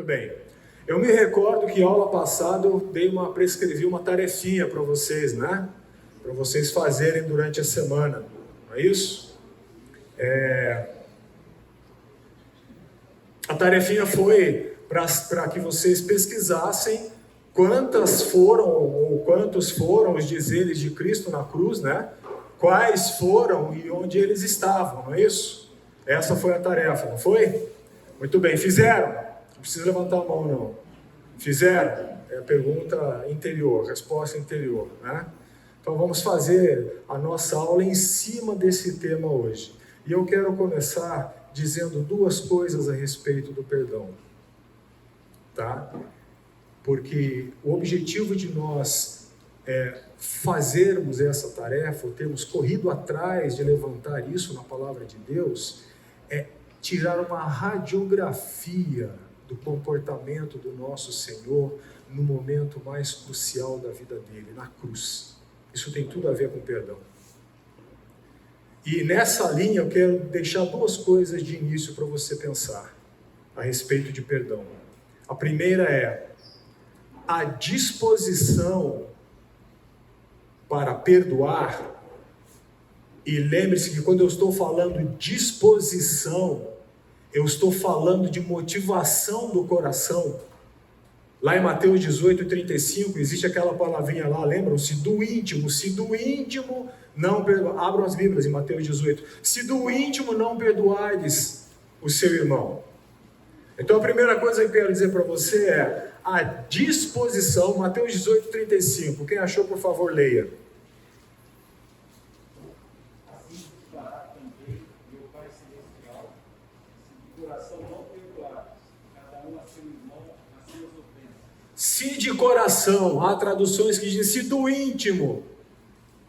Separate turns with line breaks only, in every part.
Muito bem. Eu me recordo que aula passada eu prescrevi uma tarefinha para vocês, né? Para vocês fazerem durante a semana, não é isso? A tarefinha foi para que vocês pesquisassem quantos foram os dizeres de Cristo na cruz, né? Quais foram e onde eles estavam, não é isso? Essa foi a tarefa, não foi? Muito bem, fizeram? Não precisa levantar a mão, não. Fizeram? É a pergunta interior, resposta interior, né? Então vamos fazer a nossa aula em cima desse tema hoje. E eu quero começar dizendo duas coisas a respeito do perdão, tá? Porque o objetivo de nós fazermos essa tarefa, ou termos corrido atrás de levantar isso na palavra de Deus, é tirar uma radiografia do comportamento do nosso Senhor no momento mais crucial da vida dele, na cruz. Isso tem tudo a ver com perdão. E nessa linha eu quero deixar duas coisas de início para você pensar a respeito de perdão. A primeira é a disposição para perdoar. E lembre-se que quando eu estou falando disposição, eu estou falando de motivação do coração. Lá em Mateus 18:35, existe aquela palavrinha lá, lembram-se? Do íntimo. Se do íntimo não perdoar, abram as Bíblias em Mateus 18. Se do íntimo não perdoardes o seu irmão. Então a primeira coisa que eu quero dizer para você é a disposição, Mateus 18:35. Quem achou, por favor, leia. Se de coração, há traduções que dizem se do íntimo.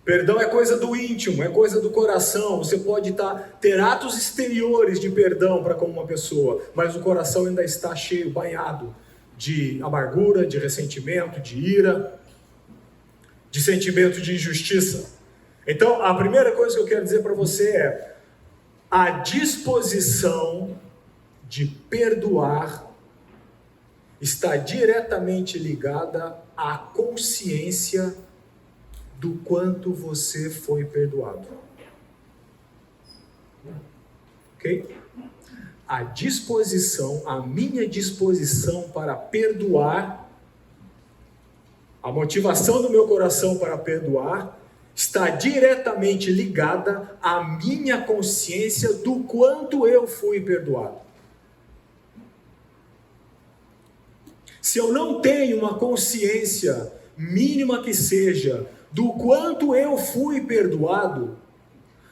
Perdão é coisa do íntimo, é coisa do coração. Você pode ter atos exteriores de perdão para com uma pessoa, mas o coração ainda está cheio, banhado de amargura, de ressentimento, de ira, de sentimento de injustiça. Então, a primeira coisa que eu quero dizer para você é a disposição de perdoar está diretamente ligada à consciência do quanto você foi perdoado. Ok? A disposição, a minha disposição para perdoar, a motivação do meu coração para perdoar, está diretamente ligada à minha consciência do quanto eu fui perdoado. Se eu não tenho uma consciência, mínima que seja, do quanto eu fui perdoado,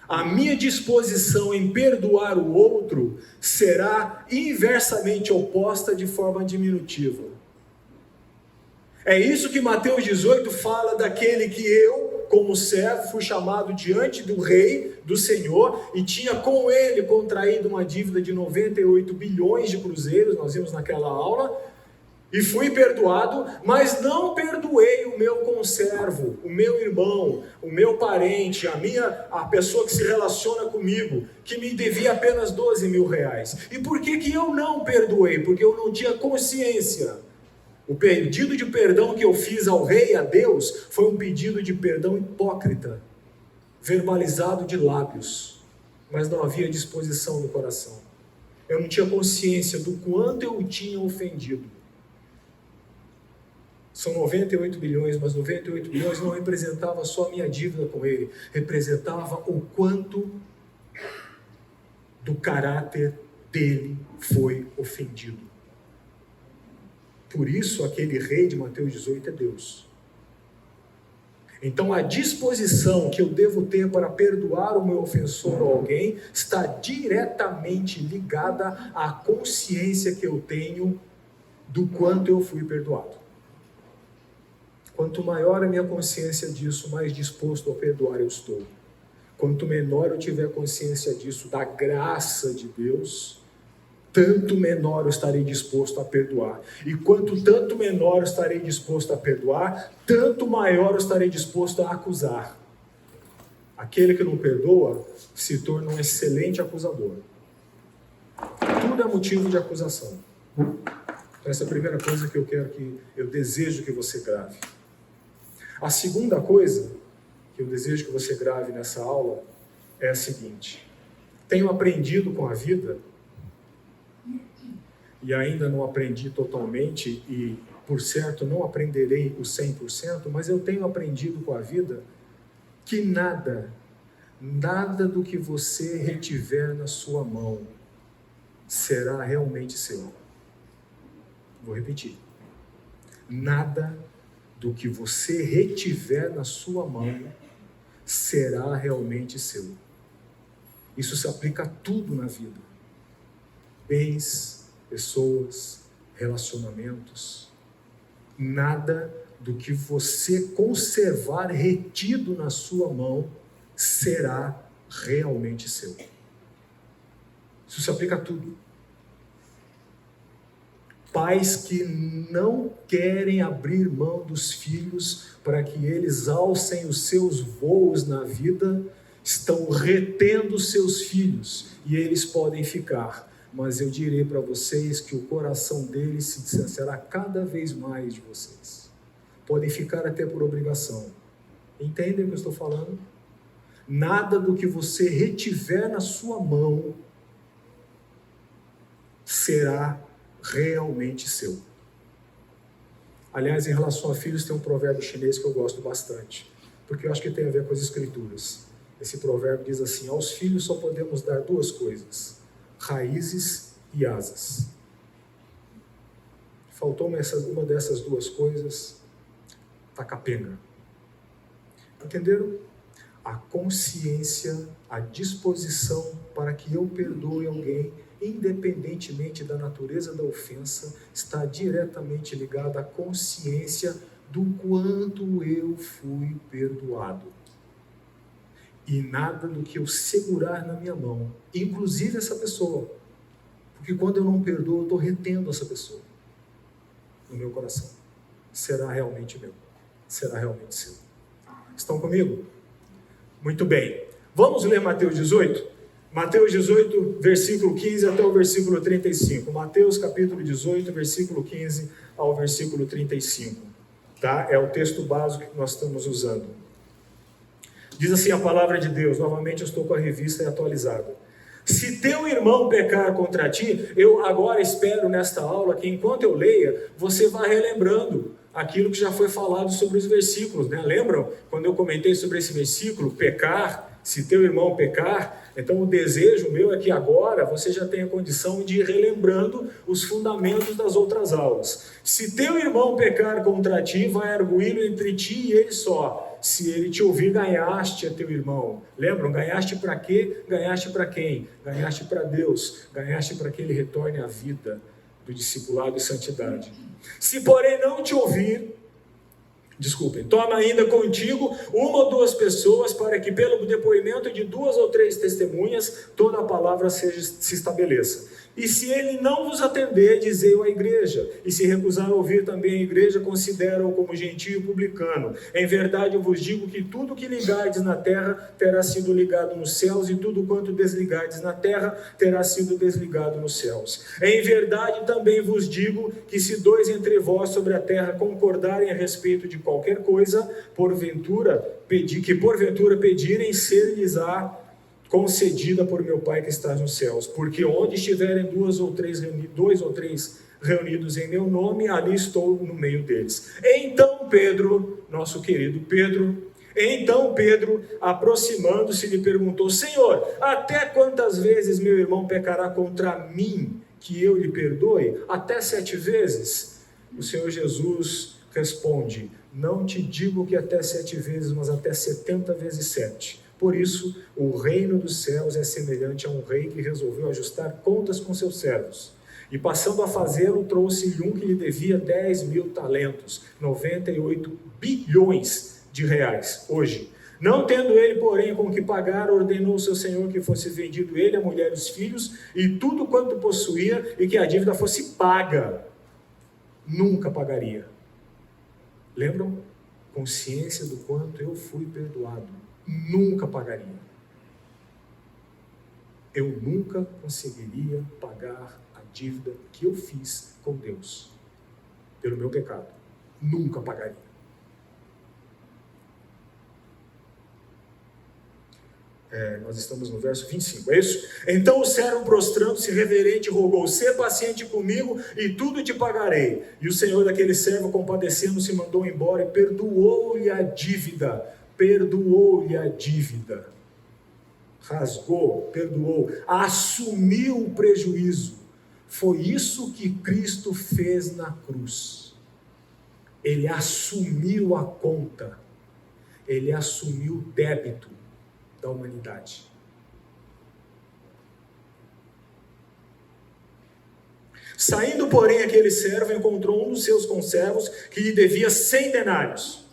a minha disposição em perdoar o outro será inversamente oposta de forma diminutiva. É isso que Mateus 18 fala daquele que eu, como servo, fui chamado diante do rei, do Senhor, e tinha com ele contraído uma dívida de 98 bilhões de cruzeiros, nós vimos naquela aula, e fui perdoado, mas não perdoei o meu conservo, o meu irmão, o meu parente, a pessoa que se relaciona comigo, que me devia apenas 12 mil reais. E por que eu não perdoei? Porque eu não tinha consciência. O pedido de perdão que eu fiz ao rei, a Deus, foi um pedido de perdão hipócrita, verbalizado de lábios, mas não havia disposição no coração. Eu não tinha consciência do quanto eu o tinha ofendido. São 98 bilhões, mas 98 bilhões não representava só a minha dívida com ele, representava o quanto do caráter dele foi ofendido. Por isso, aquele rei de Mateus 18 é Deus. Então, a disposição que eu devo ter para perdoar o meu ofensor ou alguém está diretamente ligada à consciência que eu tenho do quanto eu fui perdoado. Quanto maior a minha consciência disso, mais disposto a perdoar eu estou. Quanto menor eu tiver consciência disso, da graça de Deus, tanto menor eu estarei disposto a perdoar. E tanto menor eu estarei disposto a perdoar, tanto maior eu estarei disposto a acusar. Aquele que não perdoa se torna um excelente acusador. Tudo é motivo de acusação. Então essa é a primeira coisa que eu desejo que você grave. A segunda coisa que eu desejo que você grave nessa aula é a seguinte: tenho aprendido com a vida, e ainda não aprendi totalmente, e por certo não aprenderei o 100%, mas eu tenho aprendido com a vida que nada do que você retiver na sua mão será realmente seu. Vou repetir. Nada do que você retiver na sua mão será realmente seu. Isso se aplica a tudo na vida. Bens, pessoas, relacionamentos. Nada do que você conservar retido na sua mão será realmente seu. Isso se aplica a tudo. Pais que não querem abrir mão dos filhos para que eles alcem os seus voos na vida, estão retendo seus filhos e eles podem ficar. Mas eu direi para vocês que o coração deles se distanciará cada vez mais de vocês. Podem ficar até por obrigação. Entendem o que eu estou falando? Nada do que você retiver na sua mão será realmente seu. Aliás, em relação a filhos, tem um provérbio chinês que eu gosto bastante, porque eu acho que tem a ver com as escrituras. Esse provérbio diz assim: aos filhos só podemos dar duas coisas, raízes e asas. Faltou uma dessas duas coisas, tá capenga. Entenderam? A consciência, a disposição para que eu perdoe alguém, independentemente da natureza da ofensa, está diretamente ligada à consciência do quanto eu fui perdoado. E nada do que eu segurar na minha mão, inclusive essa pessoa, porque quando eu não perdoo, eu estou retendo essa pessoa no meu coração, será realmente meu, será realmente seu. Estão comigo? Muito bem. Vamos ler Mateus 18? Mateus 18, versículo 15 até o versículo 35. Mateus capítulo 18, versículo 15 ao versículo 35. Tá? É o texto básico que nós estamos usando. Diz assim a palavra de Deus. Novamente eu estou com a revista atualizada. Se teu irmão pecar contra ti, eu agora espero nesta aula que enquanto eu leia, você vá relembrando aquilo que já foi falado sobre os versículos, né? Lembram quando eu comentei sobre esse versículo, pecar, se teu irmão pecar? Então o desejo meu é que agora você já tenha condição de ir relembrando os fundamentos das outras aulas. Se teu irmão pecar contra ti, vai arguí-lo entre ti e ele só. Se ele te ouvir, ganhaste a teu irmão. Lembram? Ganhaste para quê? Ganhaste para quem? Ganhaste para Deus. Ganhaste para que ele retorne à vida do discipulado e santidade. Se porém não te ouvir, toma ainda contigo uma ou duas pessoas, para que pelo depoimento de 2 ou 3 testemunhas, toda a palavra se estabeleça. E se ele não vos atender, dizei-o à igreja. E se recusar a ouvir também a igreja, considera-o como gentio e publicano. Em verdade eu vos digo que tudo que ligardes na terra terá sido ligado nos céus, e tudo quanto desligardes na terra terá sido desligado nos céus. Em verdade também vos digo que se 2 entre vós sobre a terra concordarem a respeito de qualquer coisa, porventura pedirem, ser-lhes-á concedida por meu Pai que está nos céus. Porque onde estiverem 2 ou 3 reunidos em meu nome, ali estou no meio deles. Então Pedro, nosso querido Pedro, aproximando-se, lhe perguntou: Senhor, até quantas vezes meu irmão pecará contra mim, que eu lhe perdoe? Até 7 vezes? O Senhor Jesus responde: não te digo que até 7 vezes, mas até 70 vezes 7. Por isso, o reino dos céus é semelhante a um rei que resolveu ajustar contas com seus servos. E passando a fazê-lo, trouxe-lhe um que lhe devia 10.000 talentos, 98 bilhões de reais, hoje. Não tendo ele, porém, com que pagar, ordenou o seu senhor que fosse vendido ele, a mulher e os filhos, e tudo quanto possuía, e que a dívida fosse paga. Nunca pagaria. Lembram? Consciência do quanto eu fui perdoado. Nunca pagaria. Eu nunca conseguiria pagar a dívida que eu fiz com Deus. pelo meu pecado. Nunca pagaria. Nós estamos no verso 25, é isso? Então o servo, prostrando-se reverente, rogou: sê paciente comigo e tudo te pagarei. E o senhor daquele servo, compadecendo-se, mandou embora e perdoou-lhe a dívida. Perdoou-lhe a dívida. Rasgou, perdoou, assumiu o prejuízo. Foi isso que Cristo fez na cruz. Ele assumiu a conta. Ele assumiu o débito da humanidade. Saindo, porém, aquele servo encontrou um dos seus conservos que lhe devia 100 denários,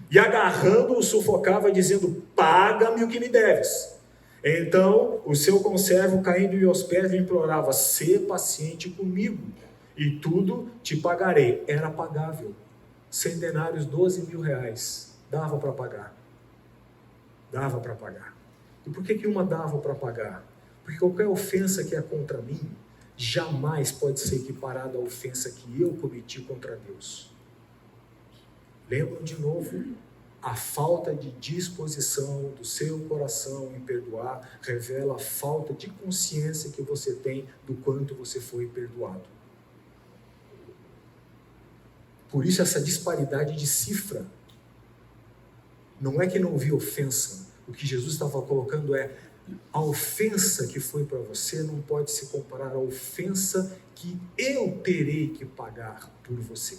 e agarrando-o sufocava, dizendo: paga-me o que me deves. Então o seu conservo, caindo-lhe aos pés, lhe implorava: sê paciente comigo e tudo te pagarei. Era pagável. 100 denários, 12 mil reais, dava para pagar. Dava para pagar. E por que uma dava para pagar? Porque qualquer ofensa que é contra mim, jamais pode ser equiparada à ofensa que eu cometi contra Deus. Lembram de novo? A falta de disposição do seu coração em perdoar revela a falta de consciência que você tem do quanto você foi perdoado. Por isso essa disparidade de cifra. Não é que não houve ofensa. O que Jesus estava colocando é: a ofensa que foi para você não pode se comparar à ofensa que eu terei que pagar por você.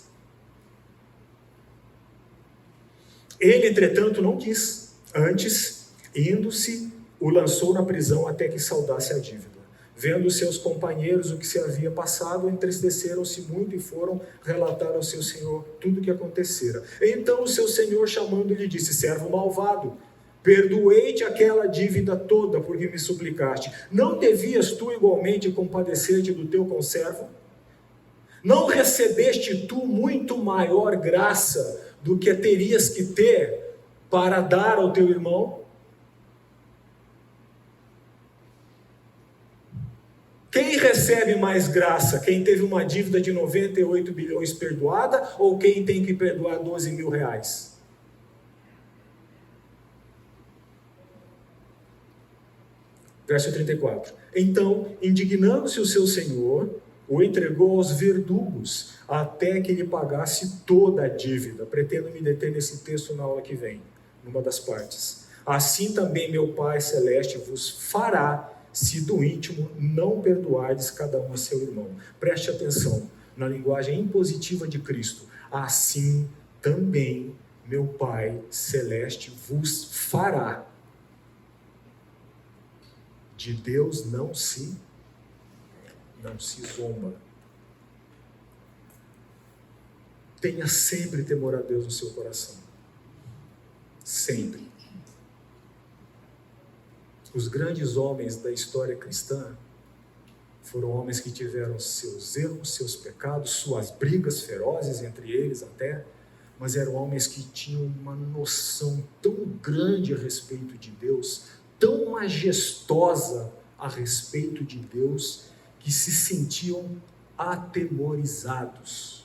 Ele, entretanto, não quis. Antes, indo-se, o lançou na prisão até que saudasse a dívida. Vendo seus companheiros o que se havia passado, entristeceram-se muito e foram relatar ao seu senhor tudo o que acontecera. Então o seu senhor, chamando-lhe, disse: servo malvado, perdoei-te aquela dívida toda porque me suplicaste. Não devias tu igualmente compadecer-te do teu conservo? Não recebeste tu muito maior graça do que terias que ter para dar ao teu irmão? Quem recebe mais graça? Quem teve uma dívida de 98 bilhões perdoada ou quem tem que perdoar 12 mil reais? Verso 34. Então, indignando-se o seu senhor, o entregou aos verdugos, até que lhe pagasse toda a dívida. Pretendo me deter nesse texto na aula que vem, numa das partes. Assim também meu Pai Celeste vos fará, se do íntimo não perdoardes cada um a seu irmão. Preste atenção na linguagem impositiva de Cristo. Assim também meu Pai Celeste vos fará. De Deus não se zomba. Tenha sempre temor a Deus no seu coração. Sempre. Os grandes homens da história cristã foram homens que tiveram seus erros, seus pecados, suas brigas ferozes entre eles até, mas eram homens que tinham uma noção tão grande a respeito de Deus, tão majestosa a respeito de Deus, que se sentiam atemorizados,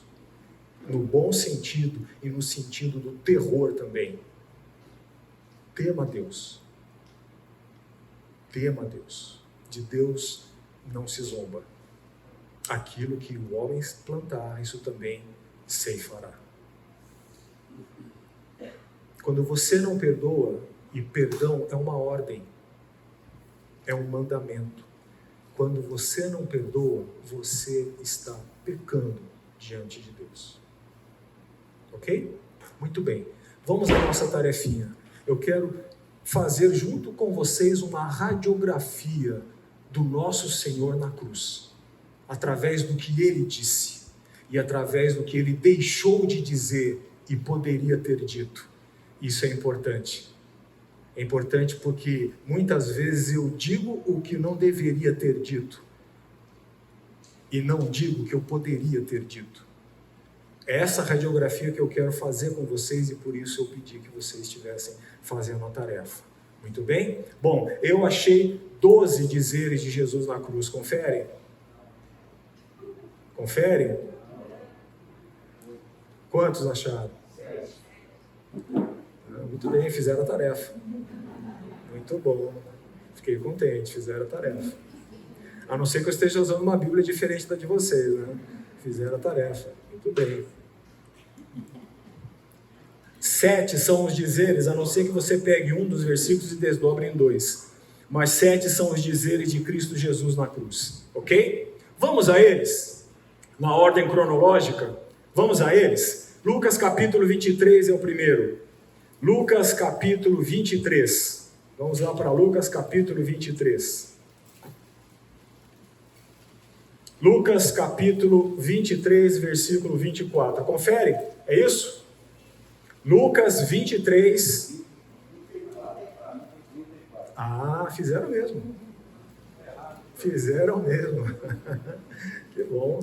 no bom sentido e no sentido do terror também. Tema Deus. Tema Deus. De Deus não se zomba. Aquilo que o homem plantar, isso também ceifará. Quando você não perdoa, e perdão é uma ordem, é um mandamento. Quando você não perdoa, você está pecando diante de Deus. Ok? Muito bem. Vamos à nossa tarefinha. Eu quero fazer junto com vocês uma radiografia do nosso Senhor na cruz, através do que Ele disse e através do que Ele deixou de dizer e poderia ter dito. Isso é importante. É importante porque muitas vezes eu digo o que não deveria ter dito e não digo o que eu poderia ter dito. É essa radiografia que eu quero fazer com vocês e por isso eu pedi que vocês estivessem fazendo a tarefa. Muito bem? Bom, eu achei 12 dizeres de Jesus na cruz. Confere? Confere? Quantos acharam? Muito bem, fizeram a tarefa. Muito bom. Fiquei contente, fizeram a tarefa. A não ser que eu esteja usando uma Bíblia diferente da de vocês, né? Fizeram a tarefa. Muito bem. 7 são os dizeres, a não ser que você pegue um dos versículos e desdobre em 2. Mas 7 são os dizeres de Cristo Jesus na cruz. Ok? Vamos a eles? Na ordem cronológica? Vamos a eles? Lucas capítulo 23 é o primeiro. Lucas capítulo 23. Vamos lá para Lucas capítulo 23. Lucas capítulo 23, versículo 24. Confere? É isso? Lucas 23. Ah, fizeram mesmo. Fizeram mesmo. Que bom.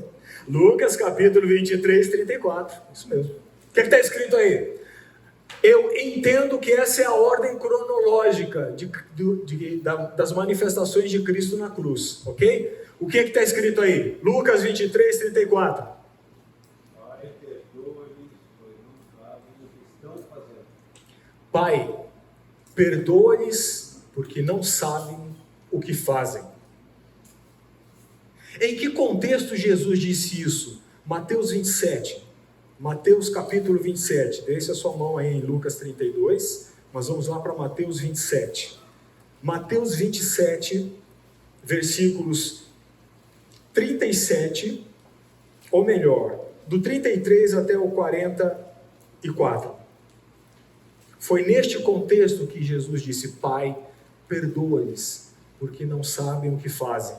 Lucas capítulo 23, 34. Isso mesmo. O que está escrito aí? Eu entendo que essa é a ordem cronológica das manifestações de Cristo na cruz, ok? O que está escrito aí? Lucas 23, 34. Pai, perdoa-lhes porque não sabem o que fazem. Em que contexto Jesus disse isso? Mateus 27. Mateus capítulo 27, deixe a sua mão aí em Lucas 32, mas vamos lá para Mateus 27. Mateus 27, versículos 37, ou melhor, do 33 até o 44. Foi neste contexto que Jesus disse: Pai, perdoa-lhes, porque não sabem o que fazem.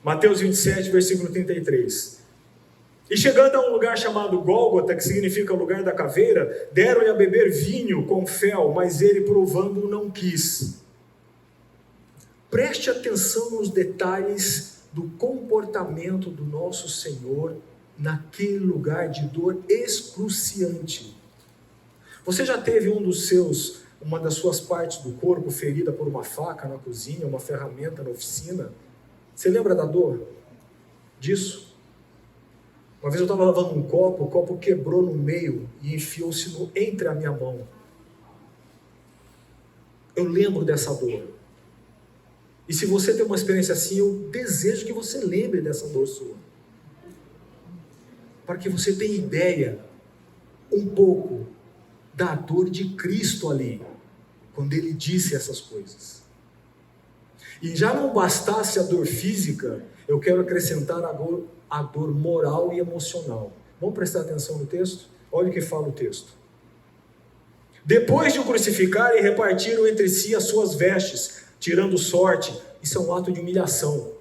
Mateus 27, versículo 33. E chegando a um lugar chamado Gólgota, que significa lugar da caveira, deram-lhe a beber vinho com fel, mas ele, provando, não quis. Preste atenção nos detalhes do comportamento do nosso Senhor naquele lugar de dor excruciante. Você já teve uma das suas partes do corpo ferida por uma faca na cozinha, uma ferramenta na oficina? Você lembra da dor disso? Uma vez eu estava lavando um copo, o copo quebrou no meio e enfiou-se entre a minha mão. Eu lembro dessa dor. E se você tem uma experiência assim, eu desejo que você lembre dessa dor sua. Para que você tenha ideia um pouco da dor de Cristo ali, quando ele disse essas coisas. E já não bastasse a dor física, eu quero acrescentar a dor moral e emocional. Vamos prestar atenção no texto? Olha o que fala o texto. Depois de o crucificarem, repartiram entre si as suas vestes, tirando sorte. Isso é um ato de humilhação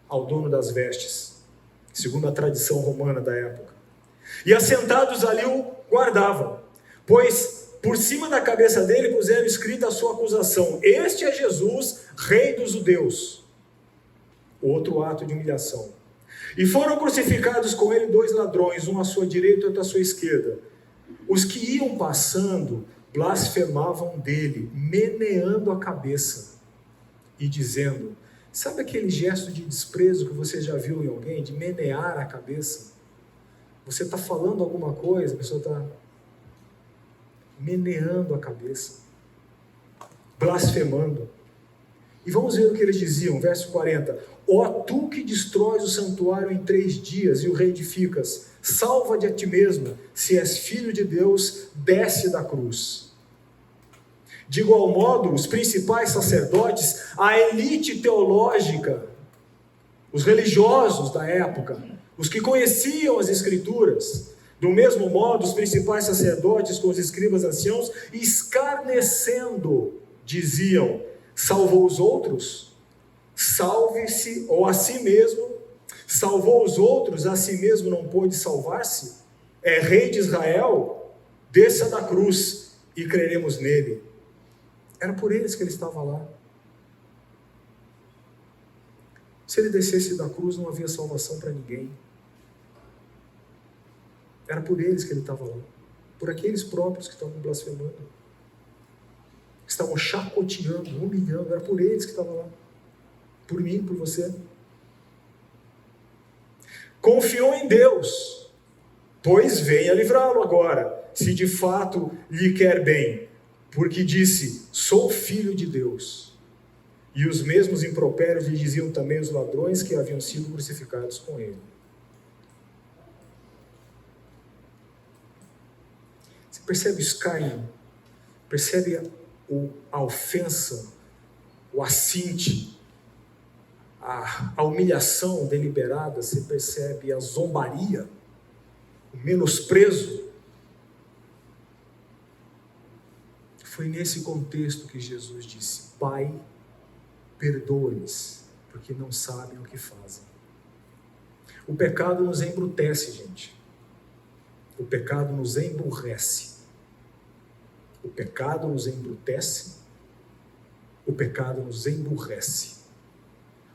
ao dono das vestes, segundo a tradição romana da época. E assentados ali o guardavam, pois por cima da cabeça dele puseram escrita a sua acusação: Este é Jesus, Rei dos Judeus. Outro ato de humilhação. E foram crucificados com ele 2 ladrões, um à sua direita e outro à sua esquerda. Os que iam passando blasfemavam dele, meneando a cabeça e dizendo: sabe aquele gesto de desprezo que você já viu em alguém, de menear a cabeça? Você está falando alguma coisa, a pessoa está meneando a cabeça, blasfemando. E vamos ver o que eles diziam, verso 40. Ó tu que destróis o santuário em 3 dias e o reedificas, salva-te a ti mesmo, se és filho de Deus, desce da cruz. De igual modo, os principais sacerdotes, a elite teológica, os religiosos da época, os que conheciam as Escrituras, do mesmo modo, os principais sacerdotes com os escribas anciãos, escarnecendo, diziam: salvou os outros? Salve-se, ou a si mesmo. Salvou os outros, a si mesmo não pôde salvar-se? É rei de Israel? Desça da cruz e creremos nele. Era por eles que ele estava lá. Se ele descesse da cruz, não havia salvação para ninguém. Era por eles que ele estava lá. Por aqueles próprios que estavam blasfemando, que estavam chacoteando, humilhando. Era por eles que estavam lá. Por mim, por você. Confiou em Deus. pois venha livrá-lo agora, se de fato lhe quer bem, porque disse, sou filho de Deus. E os mesmos impropérios lhe diziam também os ladrões que haviam sido crucificados com ele. Você percebe o escárnio? Percebe a ofensa, o assinte, a humilhação deliberada? Você percebe a zombaria, o menosprezo? Foi nesse contexto que Jesus disse, Pai, perdoa-lhes, porque não sabem o que fazem. O pecado nos embrutece, gente. O pecado nos emburrece. O pecado nos embrutece. O pecado nos emburrece.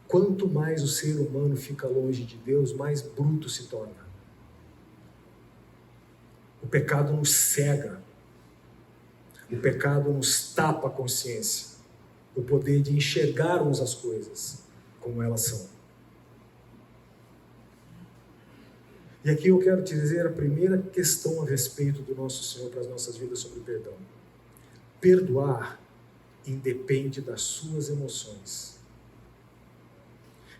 Quanto mais o ser humano fica longe de Deus, mais bruto se torna. O pecado nos cega. O pecado nos tapa a consciência. O poder de enxergarmos as coisas como elas são. E aqui eu quero te dizer a primeira questão a respeito do nosso Senhor para as nossas vidas sobre o perdão. Perdoar independe das suas emoções.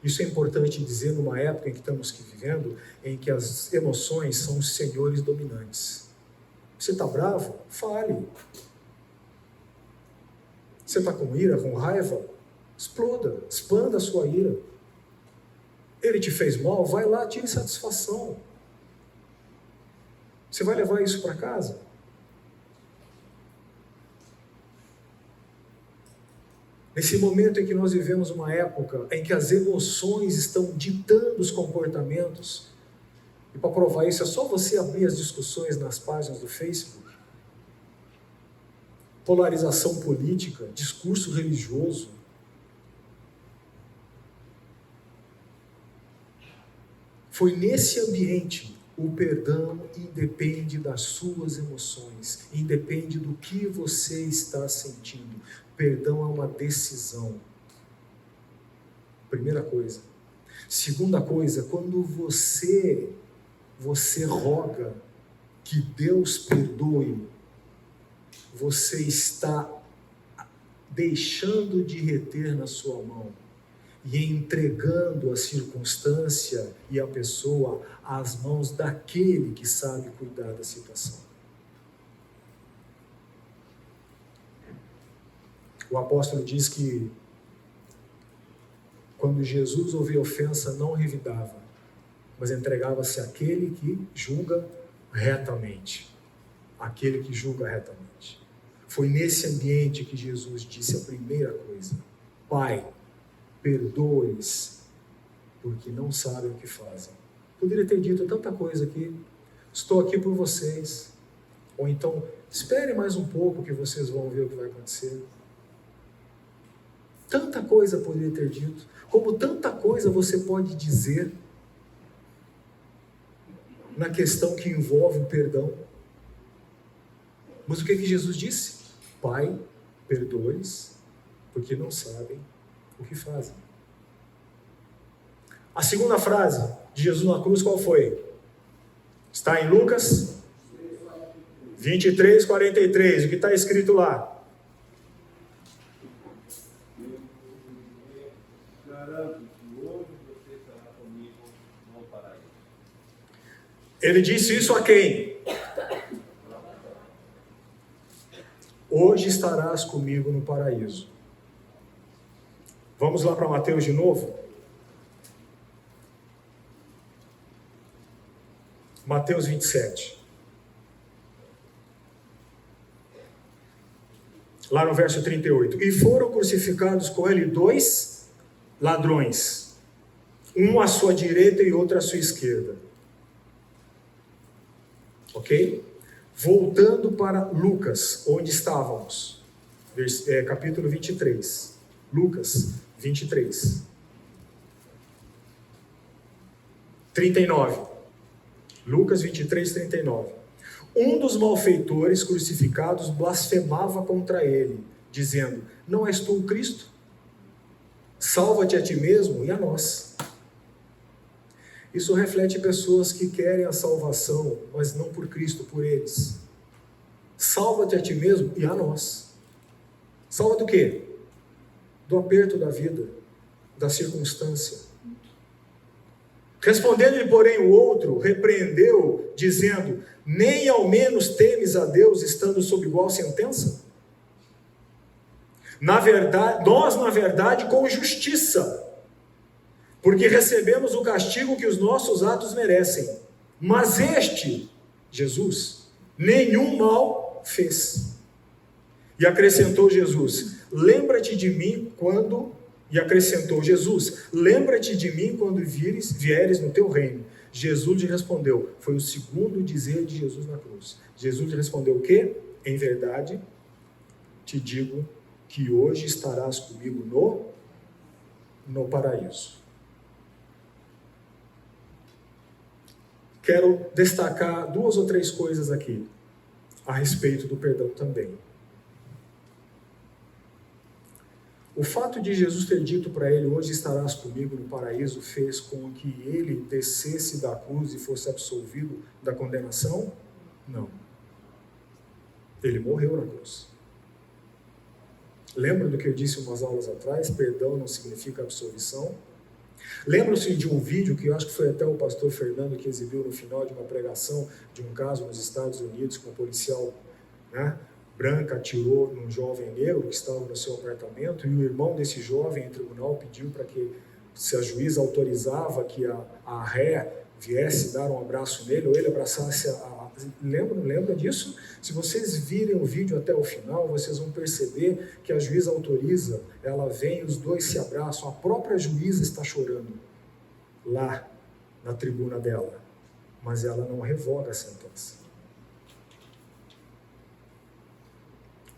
Isso é importante dizer numa época em que estamos vivendo, em que as emoções são os senhores dominantes. Você está bravo? Fale. Você está com ira, com raiva? Exploda, expanda a sua ira. Ele te fez mal? Vai lá, tire satisfação. Você vai levar isso para casa? Nesse momento em que nós vivemos uma época em que as emoções estão ditando os comportamentos, e para provar isso é só você abrir as discussões nas páginas do Facebook. Polarização política, discurso religioso. Foi nesse ambiente, o perdão independe das suas emoções, independe do que você está sentindo. Perdão é uma decisão. Primeira coisa. Segunda coisa, quando você roga que Deus perdoe, você está deixando de reter na sua mão e entregando a circunstância e a pessoa às mãos daquele que sabe cuidar da situação. O apóstolo diz que quando Jesus ouvia ofensa, não revidava, mas entregava-se àquele que julga retamente. Aquele que julga retamente. Foi nesse ambiente que Jesus disse a primeira coisa: Pai, perdoe-os, porque não sabem o que fazem. Poderia ter dito tanta coisa aqui. Estou aqui por vocês. Ou então, espere mais um pouco que vocês vão ver o que vai acontecer. Tanta coisa poderia ter dito. Como tanta coisa você pode dizer na questão que envolve o perdão. Mas o que Jesus disse? Pai, perdoe-os, porque não sabem o que fazem. A segunda frase de Jesus na cruz qual foi? Está em Lucas 23, 43. O que está escrito lá? Ele disse isso a quem? Hoje estarás comigo no paraíso. Vamos lá para Mateus de novo? Mateus 27. Lá no verso 38. E foram crucificados com ele 2 ladrões, um à sua direita e outro à sua esquerda. Ok? Voltando para Lucas, onde estávamos, capítulo 23. Lucas 23. 39. Lucas 23, 39. Um dos malfeitores crucificados blasfemava contra ele, dizendo: não és tu o Cristo? Salva-te a ti mesmo e a nós. Isso reflete pessoas que querem a salvação, mas não por Cristo, por eles. Salva-te a ti mesmo e a nós. Salva do quê? Do aperto da vida, da circunstância. Respondendo-lhe, porém, o outro, repreendeu, dizendo: nem ao menos temes a Deus, estando sob igual sentença? Nós, na verdade, com justiça, porque recebemos o castigo que os nossos atos merecem. Mas este, Jesus, nenhum mal fez. E acrescentou Jesus: lembra-te de mim quando... E acrescentou Jesus: lembra-te de mim quando vieres no teu reino. Jesus lhe respondeu, foi o segundo dizer de Jesus na cruz. Jesus lhe respondeu o quê? Em verdade, te digo que hoje estarás comigo no paraíso. Quero destacar 2 ou 3 coisas aqui a respeito do perdão também. O fato de Jesus ter dito para ele: hoje estarás comigo no paraíso, fez com que ele descesse da cruz e fosse absolvido da condenação? Não. Ele morreu na cruz. Lembra do que eu disse umas aulas atrás? Perdão não significa absolvição. Lembram-se de um vídeo que eu acho que foi até o pastor Fernando que exibiu no final de uma pregação de um caso nos Estados Unidos com um policial, branca atirou num jovem negro que estava no seu apartamento, e o irmão desse jovem em tribunal pediu para que, se a juíza autorizava que a ré viesse dar um abraço nele, ou ele abraçasse Lembra disso? Se vocês virem o vídeo até o final, vocês vão perceber que a juíza autoriza, ela vem, os dois se abraçam, a própria juíza está chorando lá na tribuna dela, mas ela não revoga a sentença.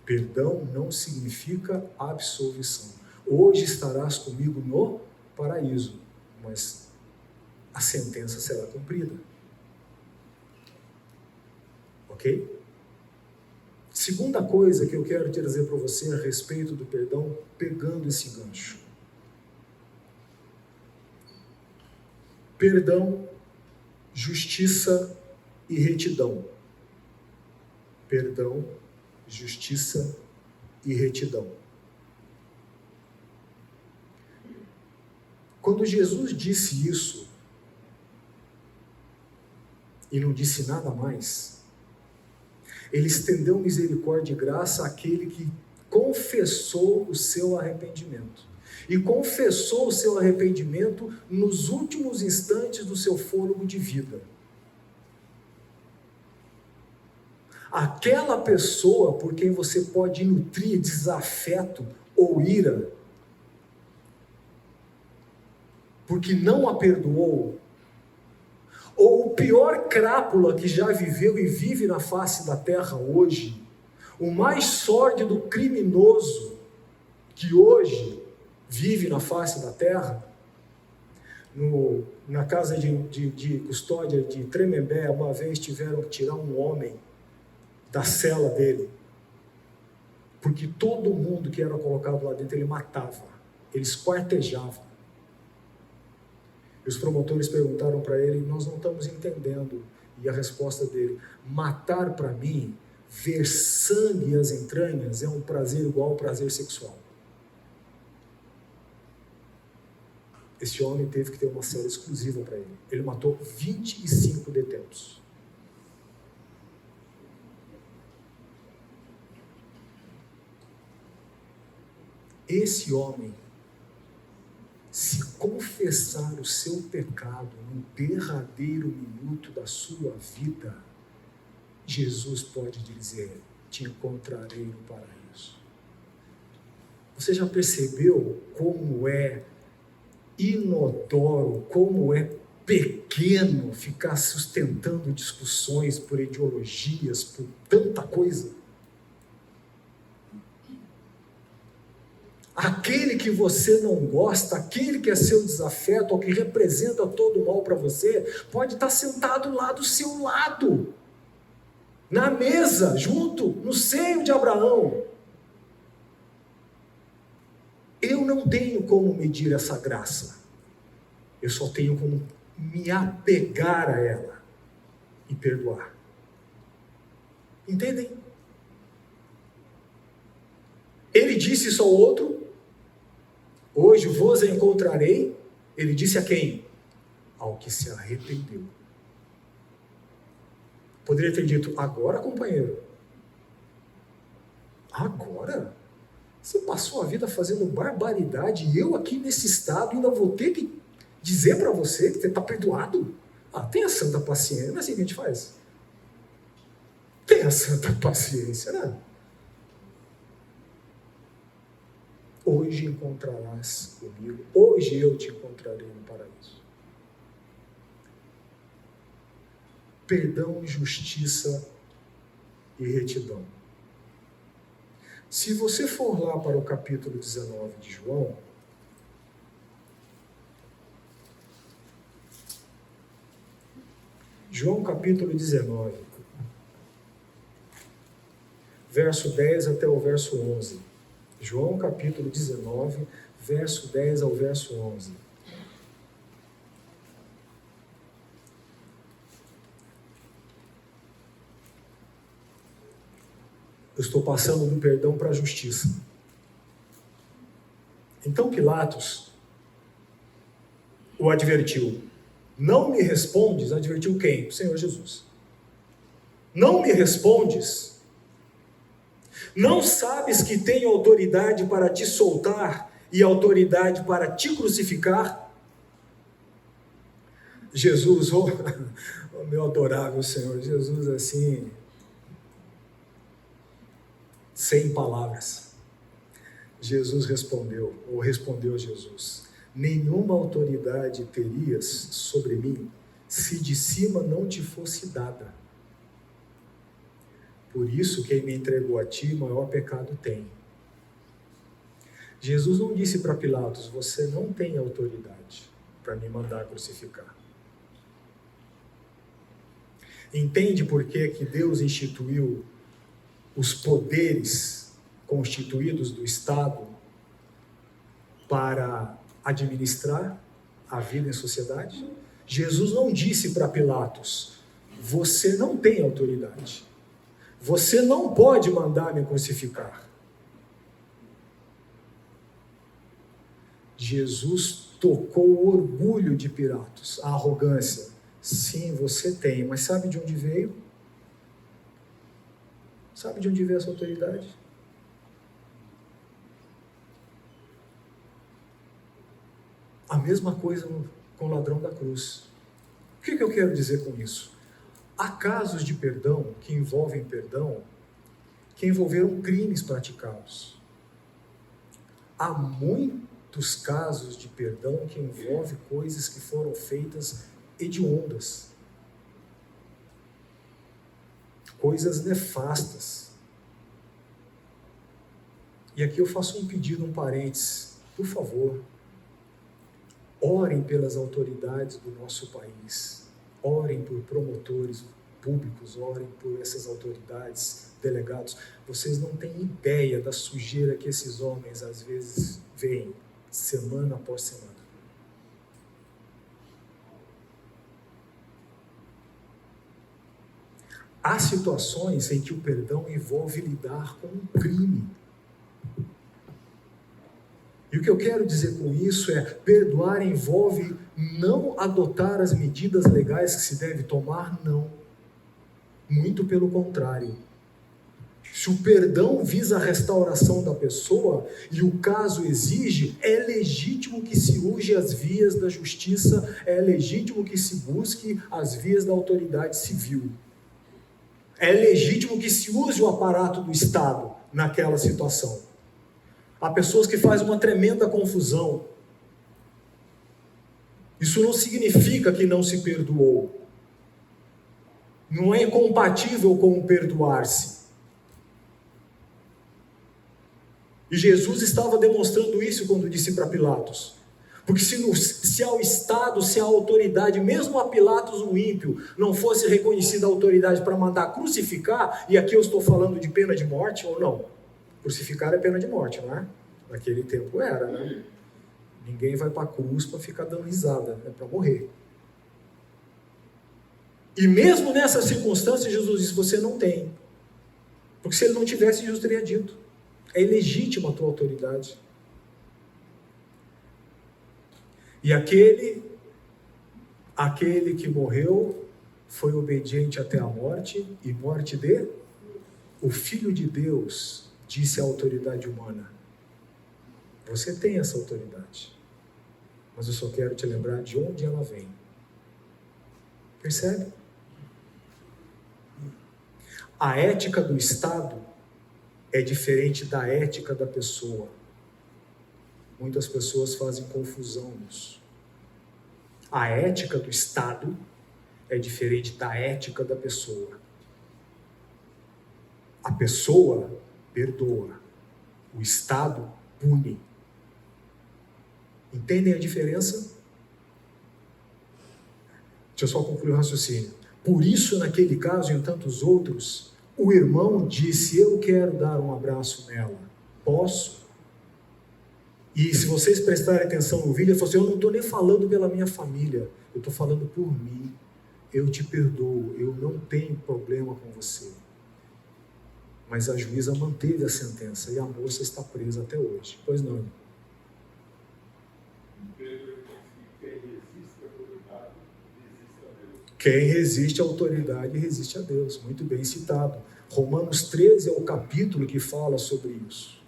Perdão não significa absolvição. Hoje estarás comigo no paraíso, mas a sentença será cumprida. Ok? Segunda coisa que eu quero trazer para você a respeito do perdão, pegando esse gancho. Perdão, justiça e retidão. Perdão, justiça e retidão. Quando Jesus disse isso, e não disse nada mais, ele estendeu misericórdia e graça àquele que confessou o seu arrependimento. E confessou o seu arrependimento nos últimos instantes do seu fôlego de vida. Aquela pessoa por quem você pode nutrir desafeto ou ira, porque não a perdoou, ou o pior crápula que já viveu e vive na face da terra hoje, o mais sórdido criminoso que hoje vive na face da terra, na casa de custódia de Tremembé, uma vez tiveram que tirar um homem da cela dele, porque todo mundo que era colocado lá dentro ele matava, ele esquartejava. E os promotores perguntaram para ele: nós não estamos entendendo. E a resposta dele: matar para mim, ver sangue e as entranhas é um prazer igual ao prazer sexual. Esse homem teve que ter uma cela exclusiva para ele. Ele matou 25 detentos. Esse homem, se confessar o seu pecado no derradeiro minuto da sua vida, Jesus pode dizer: te encontrarei no paraíso. Você já percebeu como é inodoro, como é pequeno ficar sustentando discussões por ideologias, por tanta coisa? Aquele que você não gosta, aquele que é seu desafeto, ou que representa todo o mal para você, pode estar sentado lá do seu lado, na mesa, junto, no seio de Abraão. Eu não tenho como medir essa graça, eu só tenho como me apegar a ela e perdoar. Entendem? Ele disse isso ao outro: hoje vos encontrarei. Ele disse a quem? Ao que se arrependeu. Poderia ter dito: agora, companheiro, agora? Você passou a vida fazendo barbaridade e eu aqui nesse estado ainda vou ter que dizer para você que você está perdoado? Tenha santa paciência. Não é assim que a gente faz? Tenha santa paciência, né? Hoje encontrarás comigo. Hoje eu te encontrarei no paraíso. Perdão, justiça e retidão. Se você for lá para o capítulo 19 de João, João capítulo 19, verso 10 até o verso 11. João capítulo 19, verso 10 ao verso 11. Eu estou passando do perdão para a justiça. Então Pilatos o advertiu. Não me respondes? Advertiu quem? O Senhor Jesus. Não me respondes? Não sabes que tenho autoridade para te soltar e autoridade para te crucificar? Jesus, oh meu adorável Senhor, Jesus assim, sem palavras. Jesus respondeu Jesus: nenhuma autoridade terias sobre mim se de cima não te fosse dada. Por isso quem me entregou a ti, maior pecado tem. Jesus não disse para Pilatos: você não tem autoridade para me mandar crucificar. Entende por que Deus instituiu os poderes constituídos do Estado para administrar a vida em sociedade? Jesus não disse para Pilatos: você não tem autoridade, você não pode mandar me crucificar. Jesus tocou o orgulho de Pilatos, a arrogância. Sim, você tem, mas sabe de onde veio? Sabe de onde veio essa autoridade? A mesma coisa com o ladrão da cruz. O que eu quero dizer com isso? Há casos de perdão que envolvem perdão, que envolveram crimes praticados. Há muitos casos de perdão que envolvem coisas que foram feitas hediondas. Coisas nefastas. E aqui eu faço um pedido, um parênteses. Por favor, orem pelas autoridades do nosso país. Orem por promotores públicos, orem por essas autoridades, delegados. Vocês não têm ideia da sujeira que esses homens às vezes veem, semana após semana. Há situações em que o perdão envolve lidar com um crime. E o que eu quero dizer com isso é: perdoar envolve não adotar as medidas legais que se deve tomar, não. Muito pelo contrário. Se o perdão visa a restauração da pessoa e o caso exige, é legítimo que se use as vias da justiça, é legítimo que se busque as vias da autoridade civil. É legítimo que se use o aparato do Estado naquela situação. Há pessoas que fazem uma tremenda confusão. Isso não significa que não se perdoou. Não é incompatível com o perdoar-se. E Jesus estava demonstrando isso quando disse para Pilatos. Porque se ao Estado, se à autoridade, mesmo a Pilatos o ímpio, não fosse reconhecida a autoridade para mandar crucificar, e aqui eu estou falando de pena de morte ou não? Crucificar é pena de morte, não é? Naquele tempo era, né? Ninguém vai para a cruz para ficar dando risada, é para morrer. E mesmo nessa circunstância, Jesus disse: você não tem. Porque se ele não tivesse, Jesus teria dito: é ilegítima a tua autoridade. E aquele que morreu foi obediente até a morte, e morte de o Filho de Deus, disse a autoridade humana. Você tem essa autoridade, mas eu só quero te lembrar de onde ela vem. Percebe? A ética do Estado é diferente da ética da pessoa. Muitas pessoas fazem confusão nisso. A ética do Estado é diferente da ética da pessoa. A pessoa perdoa, o Estado pune. Entendem a diferença? Deixa eu só concluir o raciocínio. Por isso, naquele caso e em tantos outros, o irmão disse: eu quero dar um abraço nela. Posso? E se vocês prestarem atenção no vídeo, ele falou assim: eu não estou nem falando pela minha família, eu estou falando por mim. Eu te perdoo, eu não tenho problema com você. Mas a juíza manteve a sentença e a moça está presa até hoje. Pois não. Quem resiste à autoridade resiste a Deus. Muito bem citado. Romanos 13 é o capítulo que fala sobre isso.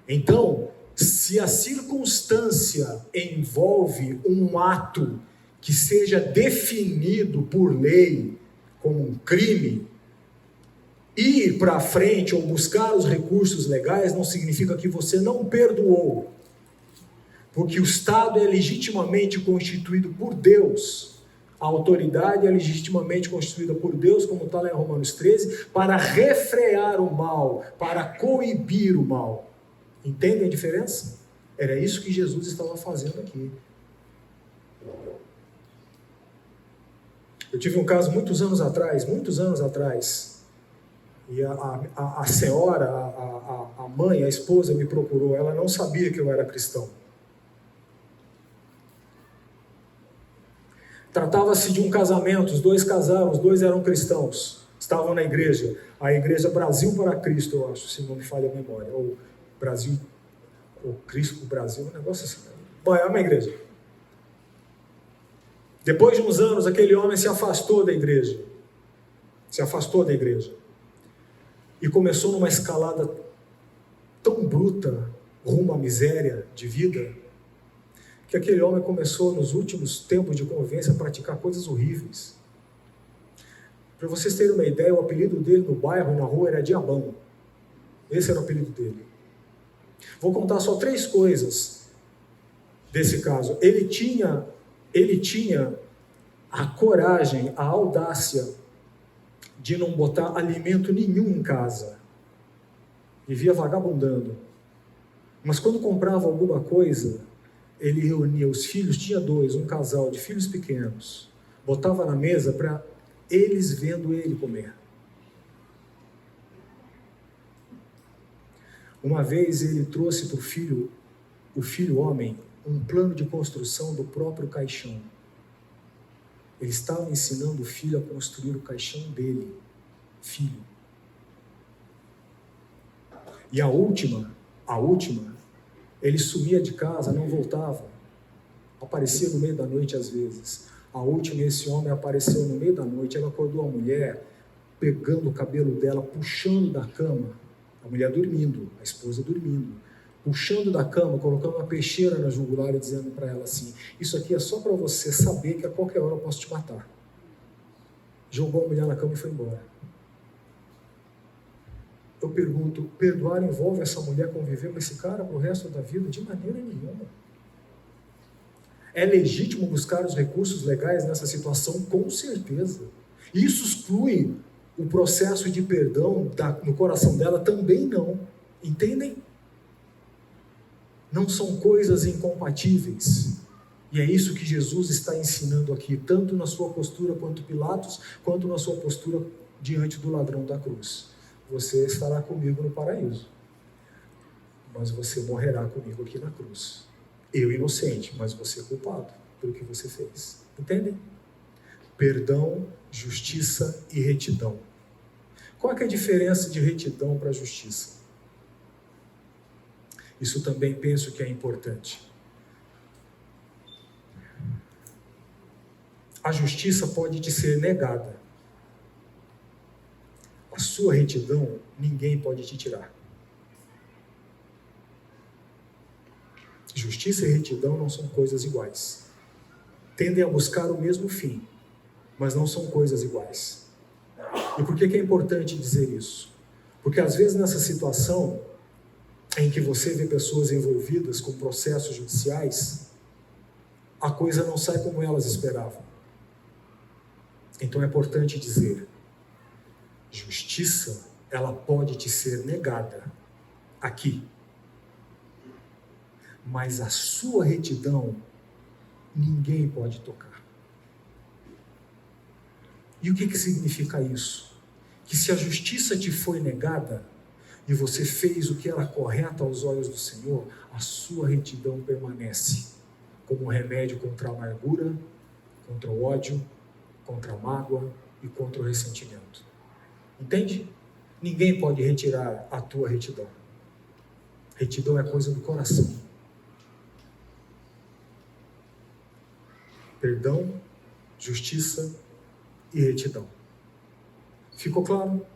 Então, se a circunstância envolve um ato que seja definido por lei como um crime, ir para frente ou buscar os recursos legais não significa que você não perdoou. Porque o Estado é legitimamente constituído por Deus. A autoridade é legitimamente constituída por Deus, como está lá em Romanos 13, para refrear o mal, para coibir o mal. Entendem a diferença? Era isso que Jesus estava fazendo aqui. Eu tive um caso muitos anos atrás, e a senhora, a mãe, a esposa me procurou, ela não sabia que eu era cristão. Tratava-se de um casamento, os dois casaram, os dois eram cristãos, estavam na igreja, a igreja Brasil para Cristo, eu acho, se não me falha a memória, ou Brasil, ou Cristo para o Brasil, um negócio assim. Bom, é uma igreja. Depois de uns anos, aquele homem se afastou da igreja, e começou numa escalada tão bruta, rumo à miséria de vida, que aquele homem começou, nos últimos tempos de convivência, a praticar coisas horríveis. Para vocês terem uma ideia, o apelido dele no bairro e na rua era Diabão. Esse era o apelido dele. Vou contar só 3 coisas desse caso. Ele tinha a coragem, a audácia de não botar alimento nenhum em casa. Vivia vagabundando. Mas quando comprava alguma coisa, ele reunia os filhos, tinha 2, um casal de filhos pequenos, botava na mesa para eles vendo ele comer. Uma vez ele trouxe para o filho homem, um plano de construção do próprio caixão. Ele estava ensinando o filho a construir o caixão dele, filho. E a última, ele sumia de casa, não voltava. Aparecia no meio da noite às vezes. A última, esse homem apareceu no meio da noite. Ela acordou a mulher, pegando o cabelo dela, puxando da cama. A mulher dormindo, a esposa dormindo. Puxando da cama, colocando uma peixeira na jugular e dizendo para ela assim: isso aqui é só para você saber que a qualquer hora eu posso te matar. Jogou a mulher na cama e foi embora. Eu pergunto, perdoar envolve essa mulher conviver com esse cara pro resto da vida? De maneira nenhuma. É legítimo buscar os recursos legais nessa situação? Com certeza. Isso exclui o processo de perdão no coração dela? Também não. Entendem? Não são coisas incompatíveis. E é isso que Jesus está ensinando aqui, tanto na sua postura quanto Pilatos, quanto na sua postura diante do ladrão da cruz. Você estará comigo no paraíso, mas você morrerá comigo aqui na cruz. Eu inocente, mas você culpado pelo que você fez. Entendem? Perdão, justiça e retidão. Qual é que é a diferença de retidão para justiça? Isso também penso que é importante. A justiça pode te ser negada. A sua retidão, ninguém pode te tirar. Justiça e retidão não são coisas iguais. Tendem a buscar o mesmo fim, mas não são coisas iguais. E por que é importante dizer isso? Porque às vezes nessa situação em que você vê pessoas envolvidas com processos judiciais, a coisa não sai como elas esperavam. Então é importante dizer, justiça, ela pode te ser negada aqui, mas a sua retidão ninguém pode tocar. E o que significa isso? Que se a justiça te foi negada e você fez o que era correto aos olhos do Senhor, a sua retidão permanece como um remédio contra a amargura, contra o ódio, contra a mágoa e contra o ressentimento. Entende? Ninguém pode retirar a tua retidão. Retidão é coisa do coração. Perdão, justiça e retidão. Ficou claro?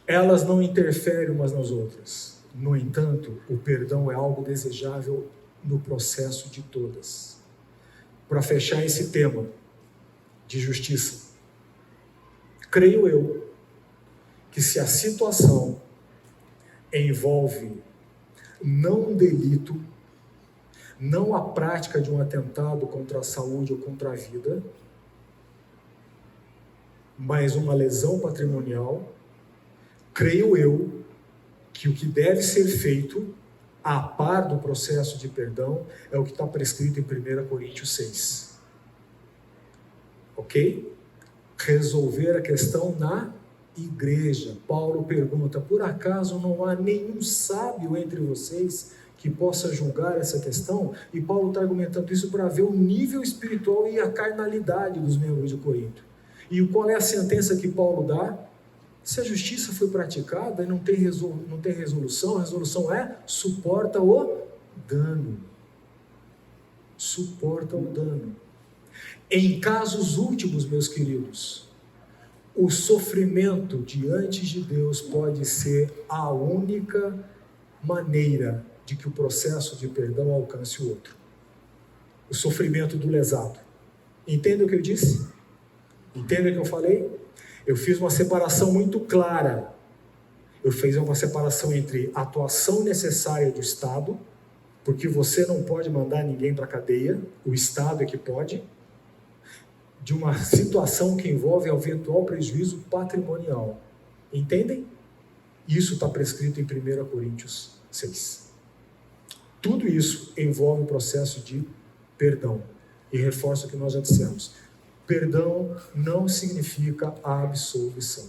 Elas não interferem umas nas outras. No entanto, o perdão é algo desejável no processo de todas. Para fechar esse tema de justiça, creio eu que se a situação envolve não um delito, não a prática de um atentado contra a saúde ou contra a vida, mas uma lesão patrimonial, creio eu que o que deve ser feito, a par do processo de perdão, é o que está prescrito em 1 Coríntios 6. Ok? Resolver a questão na igreja. Paulo pergunta, por acaso não há nenhum sábio entre vocês que possa julgar essa questão? E Paulo está argumentando isso para ver o nível espiritual e a carnalidade dos membros de Corinto. E qual é a sentença que Paulo dá? Se a justiça foi praticada e não tem resolução, a resolução é suporta o dano. Suporta o dano. Em casos últimos, meus queridos, o sofrimento diante de Deus pode ser a única maneira de que o processo de perdão alcance o outro. O sofrimento do lesado. Entende o que eu disse? Entende o que eu falei? Eu fiz uma separação muito clara. Eu fiz uma separação entre a atuação necessária do Estado, porque você não pode mandar ninguém para a cadeia, o Estado é que pode, de uma situação que envolve eventual prejuízo patrimonial. Entendem? Isso está prescrito em 1 Coríntios 6. Tudo isso envolve o processo de perdão. E reforço o que nós já dissemos. Perdão não significa absolvição.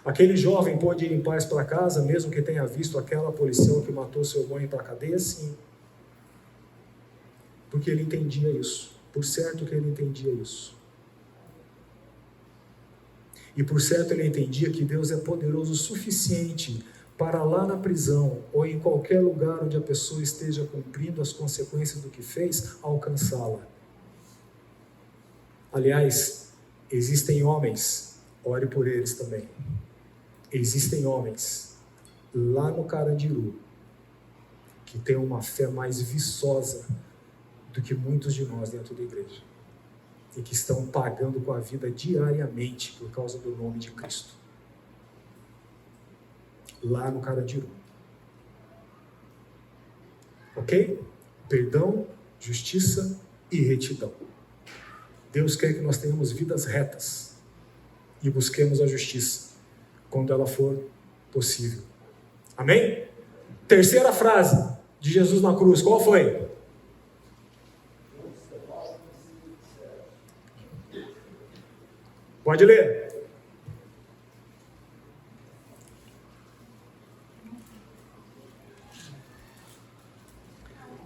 Aquele jovem pode ir em paz para casa, mesmo que tenha visto aquela policial que matou seu irmão ir para a cadeia? Sim. Porque ele entendia isso. Por certo que ele entendia isso. E por certo ele entendia que Deus é poderoso o suficiente para lá na prisão, ou em qualquer lugar onde a pessoa esteja cumprindo as consequências do que fez, alcançá-la. Aliás, existem homens, ore por eles também. Existem homens lá no Carandiru que têm uma fé mais viçosa do que muitos de nós dentro da igreja e que estão pagando com a vida diariamente por causa do nome de Cristo. Lá no Carandiru. Ok? Perdão, justiça e retidão. Deus quer que nós tenhamos vidas retas e busquemos a justiça quando ela for possível. Amém? Terceira frase de Jesus na cruz, qual foi? Pode ler.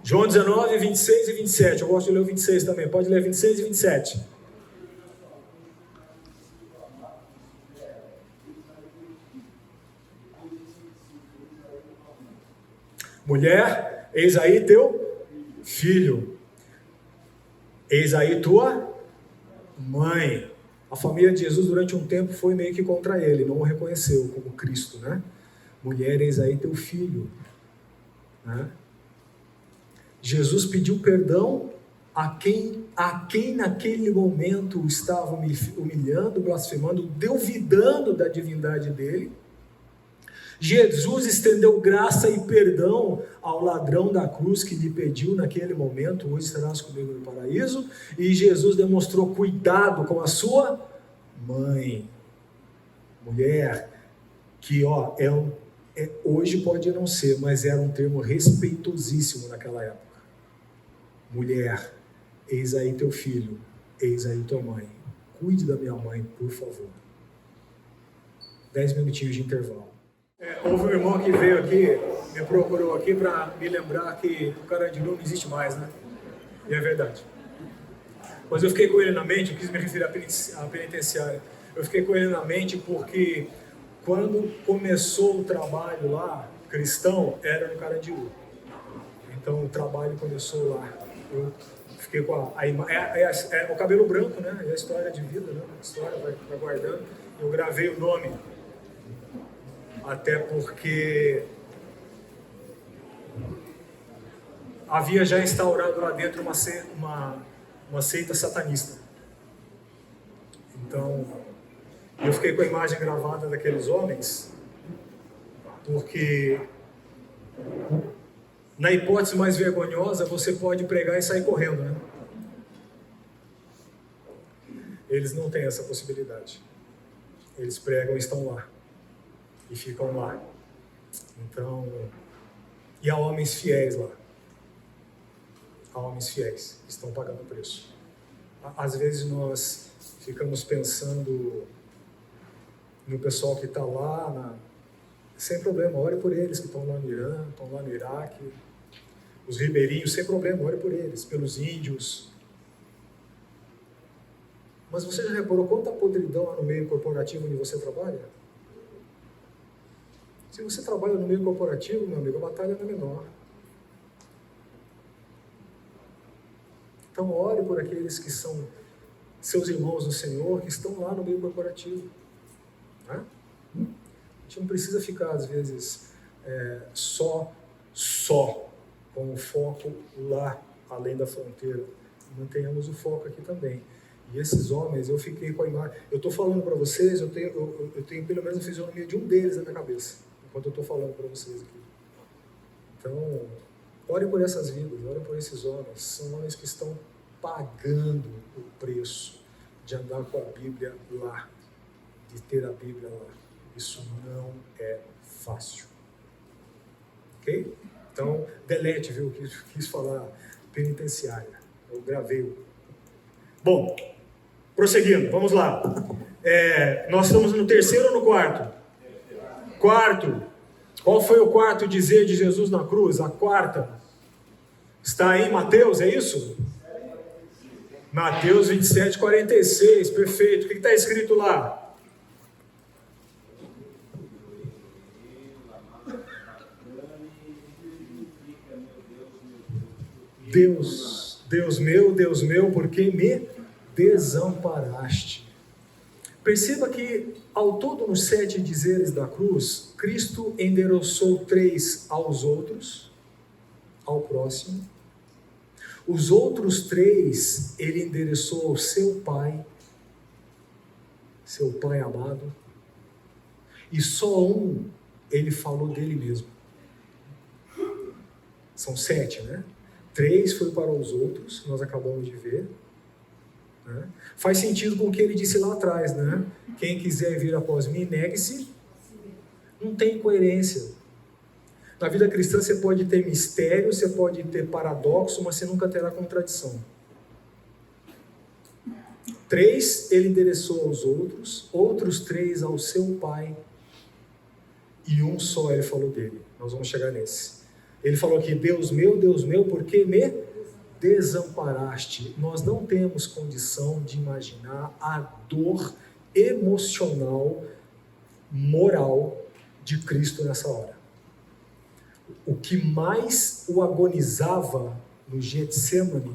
João 19, 26 e 27. Eu gosto de ler o 26 também. Pode ler 26 e 27. Mulher, eis aí teu filho. Eis aí tua mãe. A família de Jesus durante um tempo foi meio que contra ele, não o reconheceu como Cristo, né? Mulher, eis aí teu filho, né? Jesus pediu perdão a quem naquele momento estava humilhando, blasfemando, duvidando da divindade dele. Jesus estendeu graça e perdão ao ladrão da cruz que lhe pediu naquele momento: hoje estarás comigo no paraíso. E Jesus demonstrou cuidado com a sua mãe, mulher, que hoje pode não ser, mas era um termo respeitosíssimo naquela época. Mulher, eis aí teu filho, eis aí tua mãe. Cuide da minha mãe, por favor. 10 minutinhos de intervalo. Houve um irmão que veio aqui, me procurou aqui para me lembrar que o Carandiru não existe mais, né? E é verdade. Mas eu fiquei com ele na mente, eu quis me referir à penitenciária. Eu fiquei com ele na mente porque quando começou o trabalho lá, cristão, era no Carandiru. Então o trabalho começou lá. Eu fiquei com o cabelo branco, né? É a história de vida, né? A história vai guardando. Eu gravei o nome. Até porque havia já instaurado lá dentro uma seita satanista. Então, eu fiquei com a imagem gravada daqueles homens, porque na hipótese mais vergonhosa, você pode pregar e sair correndo, né? Eles não têm essa possibilidade. Eles pregam e estão lá. E ficam lá. Então, e há homens fiéis lá. Há homens fiéis que estão pagando o preço. Às vezes nós ficamos pensando no pessoal que está lá, sem problema, ore por eles que estão lá no Irã, estão lá no Iraque. Os ribeirinhos, sem problema, ore por eles, pelos índios. Mas você já reparou quanta podridão há no meio corporativo onde você trabalha? Se você trabalha no meio corporativo, meu amigo, a batalha não é menor. Então, ore por aqueles que são seus irmãos no Senhor, que estão lá no meio corporativo. Né? A gente não precisa ficar, às vezes, só com o foco lá, além da fronteira. Mantenhamos o foco aqui também. E esses homens, eu fiquei com a imagem. Eu estou falando para vocês, eu tenho pelo menos a fisionomia de um deles na minha cabeça, enquanto eu estou falando para vocês aqui. Então, ore por essas vidas, ore por esses homens. São homens que estão pagando o preço de andar com a Bíblia lá, de ter a Bíblia lá. Isso não é fácil. Ok? Então, delete, viu? Quis falar penitenciária. Eu gravei. Bom, prosseguindo, vamos lá. Nós estamos no terceiro ou no quarto? Quarto. Qual foi o quarto dizer de Jesus na cruz? A quarta. Está aí em Mateus, é isso? Mateus 27, 46, perfeito. O que está escrito lá? Deus meu, por que me desamparaste? Perceba que, ao todo nos 7 dizeres da cruz, Cristo endereçou 3 aos outros, ao próximo. Os outros 3, ele endereçou ao seu Pai amado. E só um, ele falou dele mesmo. São 7, né? 3 foi para os outros, nós acabamos de ver. Né? Faz sentido com o que ele disse lá atrás, né? Quem quiser vir após mim, negue-se. Não tem coerência. Na vida cristã você pode ter mistério, você pode ter paradoxo, mas você nunca terá contradição. 3 ele endereçou aos outros, outros 3 ao seu Pai, e um só ele falou dele. Nós vamos chegar nesse. Ele falou aqui, Deus meu, por que me desamparaste? Nós não temos condição de imaginar a dor emocional, moral de Cristo nessa hora. O que mais o agonizava no Getsemane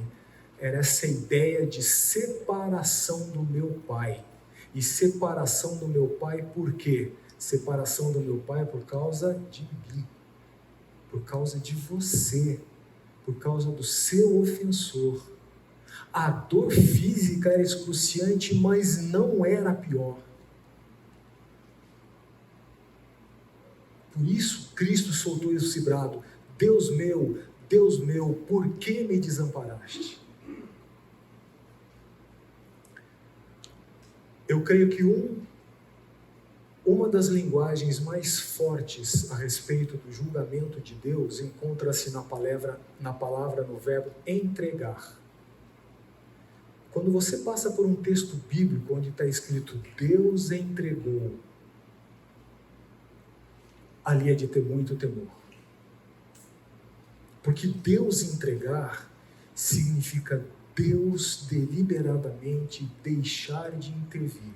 era essa ideia de separação do meu Pai. E separação do meu Pai por quê? Separação do meu Pai por causa de mim, por causa de você, por causa do seu ofensor. A dor física era excruciante, mas não era a pior. Por isso Cristo soltou esse brado: Deus meu, por que me desamparaste? Eu creio que uma das linguagens mais fortes a respeito do julgamento de Deus encontra-se na palavra, no verbo entregar. Quando você passa por um texto bíblico onde está escrito Deus entregou, ali é de ter muito temor. Porque Deus entregar significa Deus deliberadamente deixar de intervir.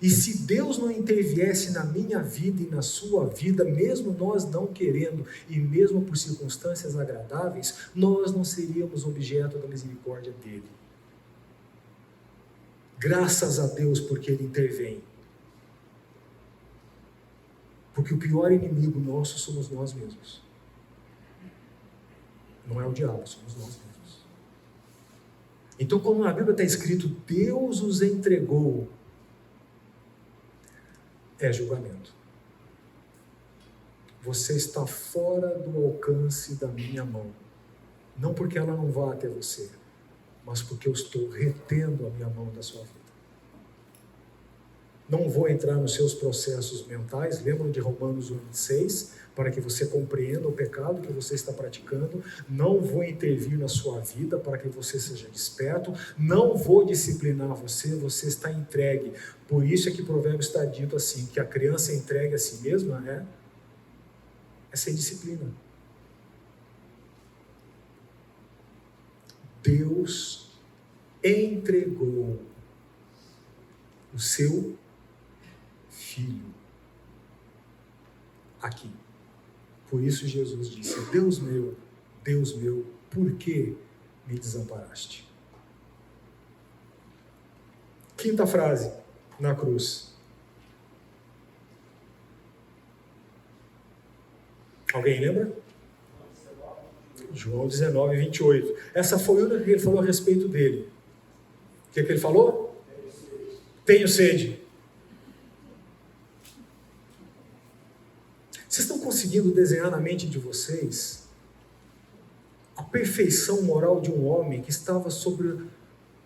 E se Deus não interviesse na minha vida e na sua vida, mesmo nós não querendo e mesmo por circunstâncias agradáveis, nós não seríamos objeto da misericórdia dele. Graças a Deus porque ele intervém. Porque o pior inimigo nosso somos nós mesmos. Não é o diabo, somos nós mesmos. Então, quando na Bíblia está escrito Deus os entregou, é julgamento. Você está fora do alcance da minha mão. Não porque ela não vá até você, mas porque eu estou retendo a minha mão da sua vida. Não vou entrar nos seus processos mentais, lembram de Romanos 1,6, para que você compreenda o pecado que você está praticando. Não vou intervir na sua vida para que você seja desperto. Não vou disciplinar você, você está entregue. Por isso é que o provérbio está dito assim, que a criança entregue a si mesma é sem disciplina. Deus entregou o seu Filho aqui. Por isso Jesus disse: Deus meu, por que me desamparaste? Quinta frase na cruz. Alguém lembra? João 19, 28. Essa foi a única que ele falou a respeito dele. O que ele falou? Tenho sede. Vocês estão conseguindo desenhar na mente de vocês a perfeição moral de um homem que estava sobre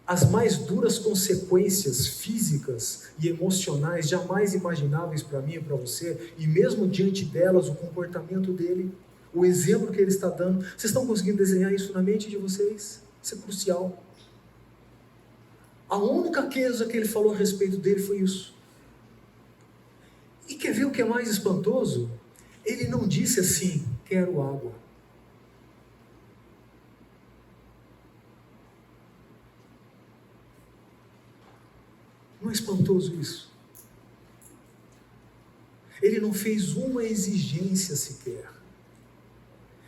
as mais duras consequências físicas e emocionais jamais imagináveis para mim e para você, e mesmo diante delas o comportamento dele, o exemplo que ele está dando? Vocês estão conseguindo desenhar isso na mente de vocês? Isso é crucial. A única coisa que ele falou a respeito dele foi isso. E quer ver o que é mais espantoso? Ele não disse assim: quero água. Não é espantoso isso? Ele não fez uma exigência sequer.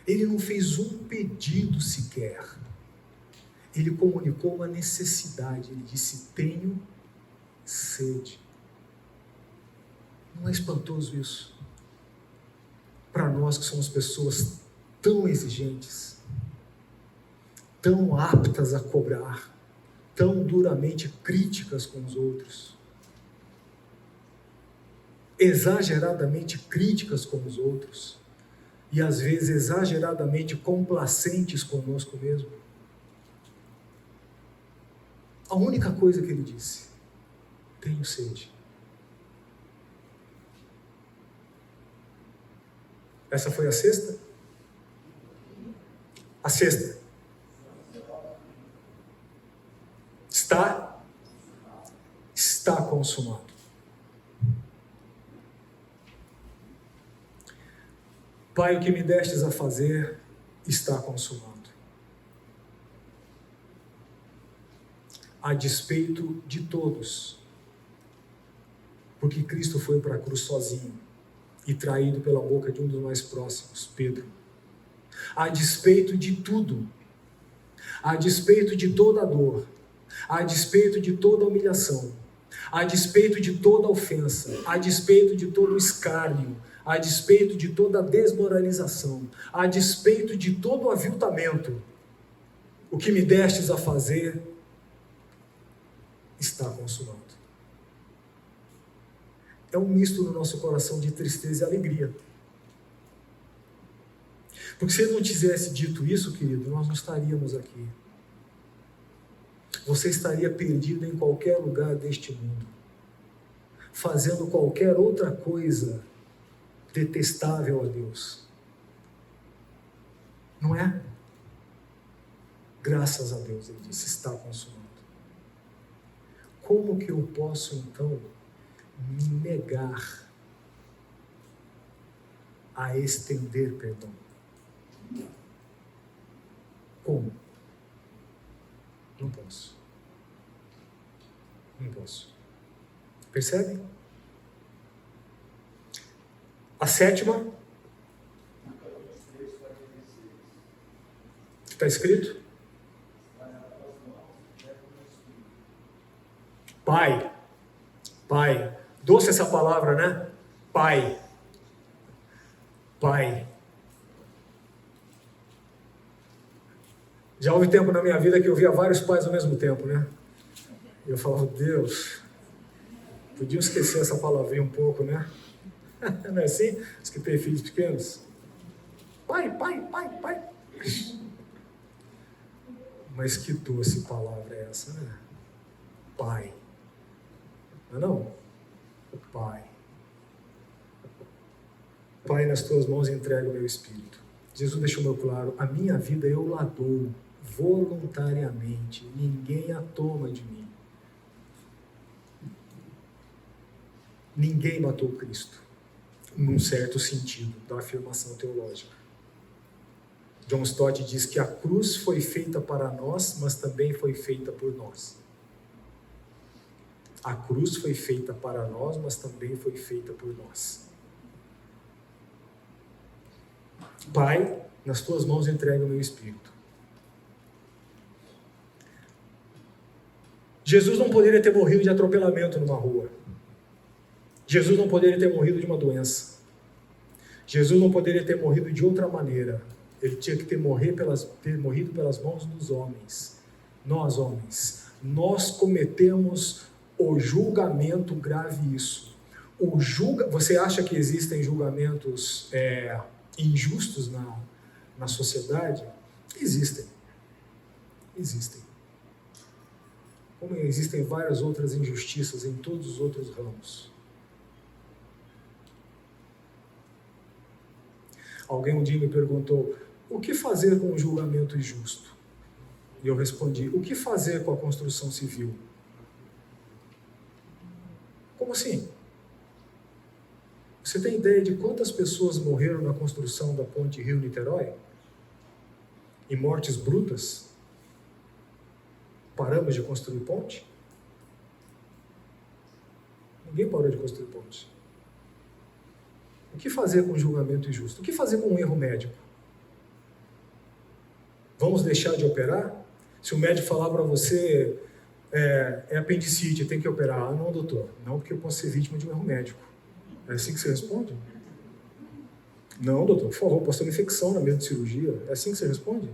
Ele não fez um pedido sequer. Ele comunicou uma necessidade. Ele disse: tenho sede. Não é espantoso isso? Para nós que somos pessoas tão exigentes, tão aptas a cobrar, tão duramente críticas com os outros, exageradamente críticas com os outros, e às vezes exageradamente complacentes conosco mesmo. A única coisa que ele disse: tenho sede. Essa foi a sexta? A sexta. Está consumado. Pai, o que me destes a fazer está consumado. A despeito de todos, porque Cristo foi para a cruz sozinho e traído pela boca de um dos mais próximos, Pedro. A despeito de tudo, a despeito de toda a dor, a despeito de toda a humilhação, a despeito de toda a ofensa, a despeito de todo o escárnio, a despeito de toda a desmoralização, a despeito de todo o aviltamento, o que me destes a fazer está consumado. É um misto no nosso coração de tristeza e alegria. Porque se ele não tivesse dito isso, querido, nós não estaríamos aqui. Você estaria perdido em qualquer lugar deste mundo, fazendo qualquer outra coisa detestável a Deus. Não é? Graças a Deus, ele disse, está consumado. Como que eu posso, então, me negar a estender perdão? Como? Não posso. Não posso. Percebe? A sétima, que está escrito? Pai. Pai. Doce essa palavra, né? Pai. Pai. Já houve tempo na minha vida que eu via vários pais ao mesmo tempo, né? E eu falava, Deus, podia esquecer essa palavrinha um pouco, né? Não é assim? Os que têm filhos pequenos. Pai, pai, pai, pai. Mas que doce palavra é essa, né? Pai. Não é não? Pai. Pai, nas tuas mãos entrego o meu espírito. Jesus deixou meu claro, a minha vida eu la dou voluntariamente, ninguém a toma de mim. Ninguém matou Cristo, num certo sentido da afirmação teológica. John Stott diz que a cruz foi feita para nós, mas também foi feita por nós. A cruz foi feita para nós, mas também foi feita por nós. Pai, nas tuas mãos entrego o meu espírito. Jesus não poderia ter morrido de atropelamento numa rua. Jesus não poderia ter morrido de uma doença. Jesus não poderia ter morrido de outra maneira. Ele tinha que ter morrido pelas mãos dos homens. Nós, homens, nós cometemos o julgamento grave isso. Você acha que existem julgamentos injustos na sociedade? Existem. Existem. Como existem várias outras injustiças em todos os outros ramos. Alguém um dia me perguntou, o que fazer com o julgamento injusto? E eu respondi, o que fazer com a construção civil? Como assim? Você tem ideia de quantas pessoas morreram na construção da ponte Rio-Niterói? E mortes brutas? Paramos de construir ponte? Ninguém parou de construir ponte. O que fazer com o julgamento injusto? O que fazer com um erro médico? Vamos deixar de operar? Se o médico falar para você, é apendicite, tem que operar. Ah, não, doutor. Não, porque eu posso ser vítima de um erro médico. É assim que você responde? Não, doutor, por favor, posso ter uma infecção na mesa de cirurgia. É assim que você responde?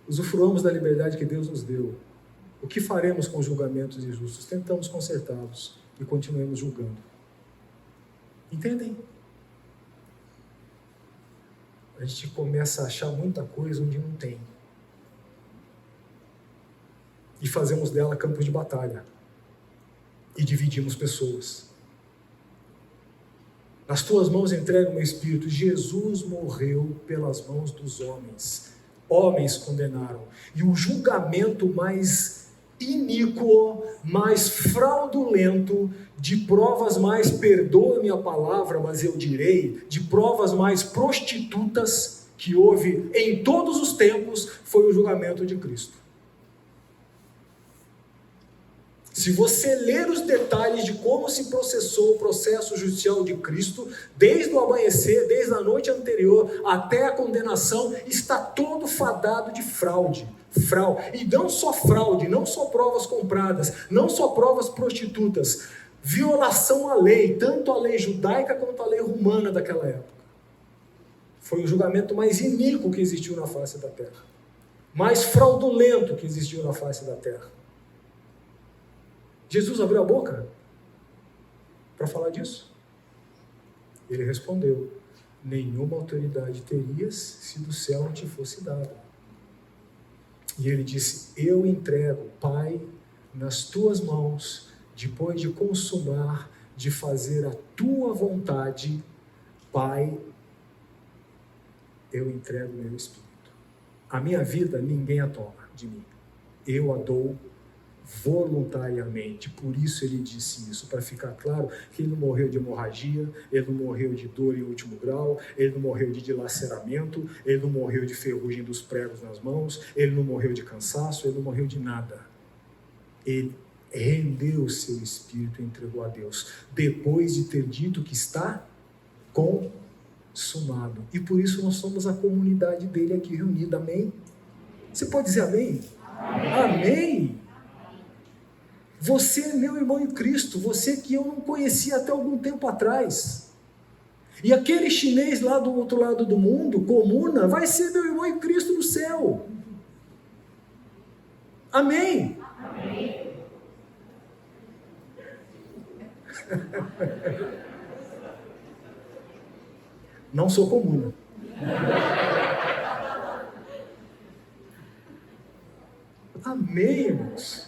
Usufruamos da liberdade que Deus nos deu. O que faremos com os julgamentos injustos? Tentamos consertá-los e continuemos julgando. Entendem? A gente começa a achar muita coisa onde não tem. E fazemos dela campos de batalha. E dividimos pessoas. Nas tuas mãos entrego o meu espírito. Jesus morreu pelas mãos dos homens. Homens condenaram. E o julgamento mais iníquo, mais fraudulento, de provas mais, perdoa-me a palavra, mas eu direi, de provas mais prostitutas que houve em todos os tempos, foi o julgamento de Cristo. Se você ler os detalhes de como se processou o processo judicial de Cristo, desde o amanhecer, desde a noite anterior até a condenação, está todo fadado de fraude. E não só fraude, não só provas compradas, não só provas prostitutas, violação à lei, tanto a lei judaica quanto a lei romana daquela época. Foi o julgamento mais iníquo que existiu na face da terra, mais fraudulento que existiu na face da terra. Jesus abriu a boca para falar disso. Ele respondeu: nenhuma autoridade terias se do céu não te fosse dada. E ele disse: eu entrego, Pai, nas tuas mãos, depois de consumar, de fazer a tua vontade, Pai, eu entrego o meu espírito. A minha vida ninguém a toma de mim. Eu a dou voluntariamente. Por isso ele disse isso, para ficar claro que ele não morreu de hemorragia, ele não morreu de dor em último grau, ele não morreu de dilaceramento, ele não morreu de ferrugem dos pregos nas mãos, ele não morreu de cansaço, ele não morreu de nada. Ele rendeu o seu espírito e entregou a Deus, depois de ter dito que está consumado. E por isso nós somos a comunidade dele aqui reunida. Amém? Você pode dizer amém? Amém! Amém. Você é meu irmão em Cristo, você que eu não conhecia até algum tempo atrás. E aquele chinês lá do outro lado do mundo, comuna, vai ser meu irmão em Cristo no céu. Amém? Amém. Não sou comuna. Amém, irmãos.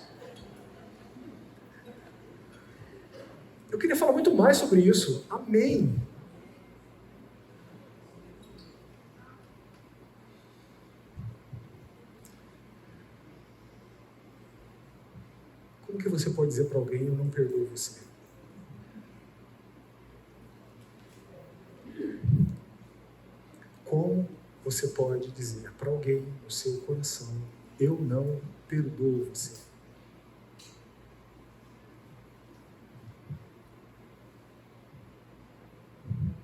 Eu queria falar muito mais sobre isso. Amém. Como que você pode dizer para alguém: eu não perdoo você? Como você pode dizer para alguém no seu coração: eu não perdoo você?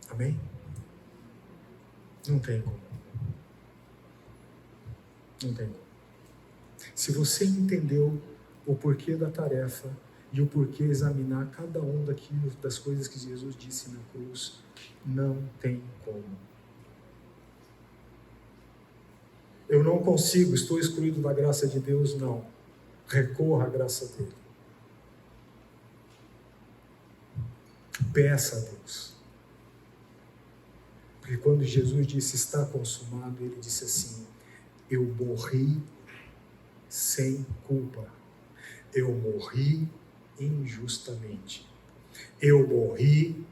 Amém? Não tem como. Não tem como. Se você entendeu o porquê da tarefa e o porquê examinar cada um das coisas que Jesus disse na cruz, não tem como. Eu não consigo, estou excluído da graça de Deus, não. Recorra à graça dele. Peça a Deus. Porque quando Jesus disse está consumado, ele disse assim: eu morri sem culpa. Eu morri injustamente. Eu morri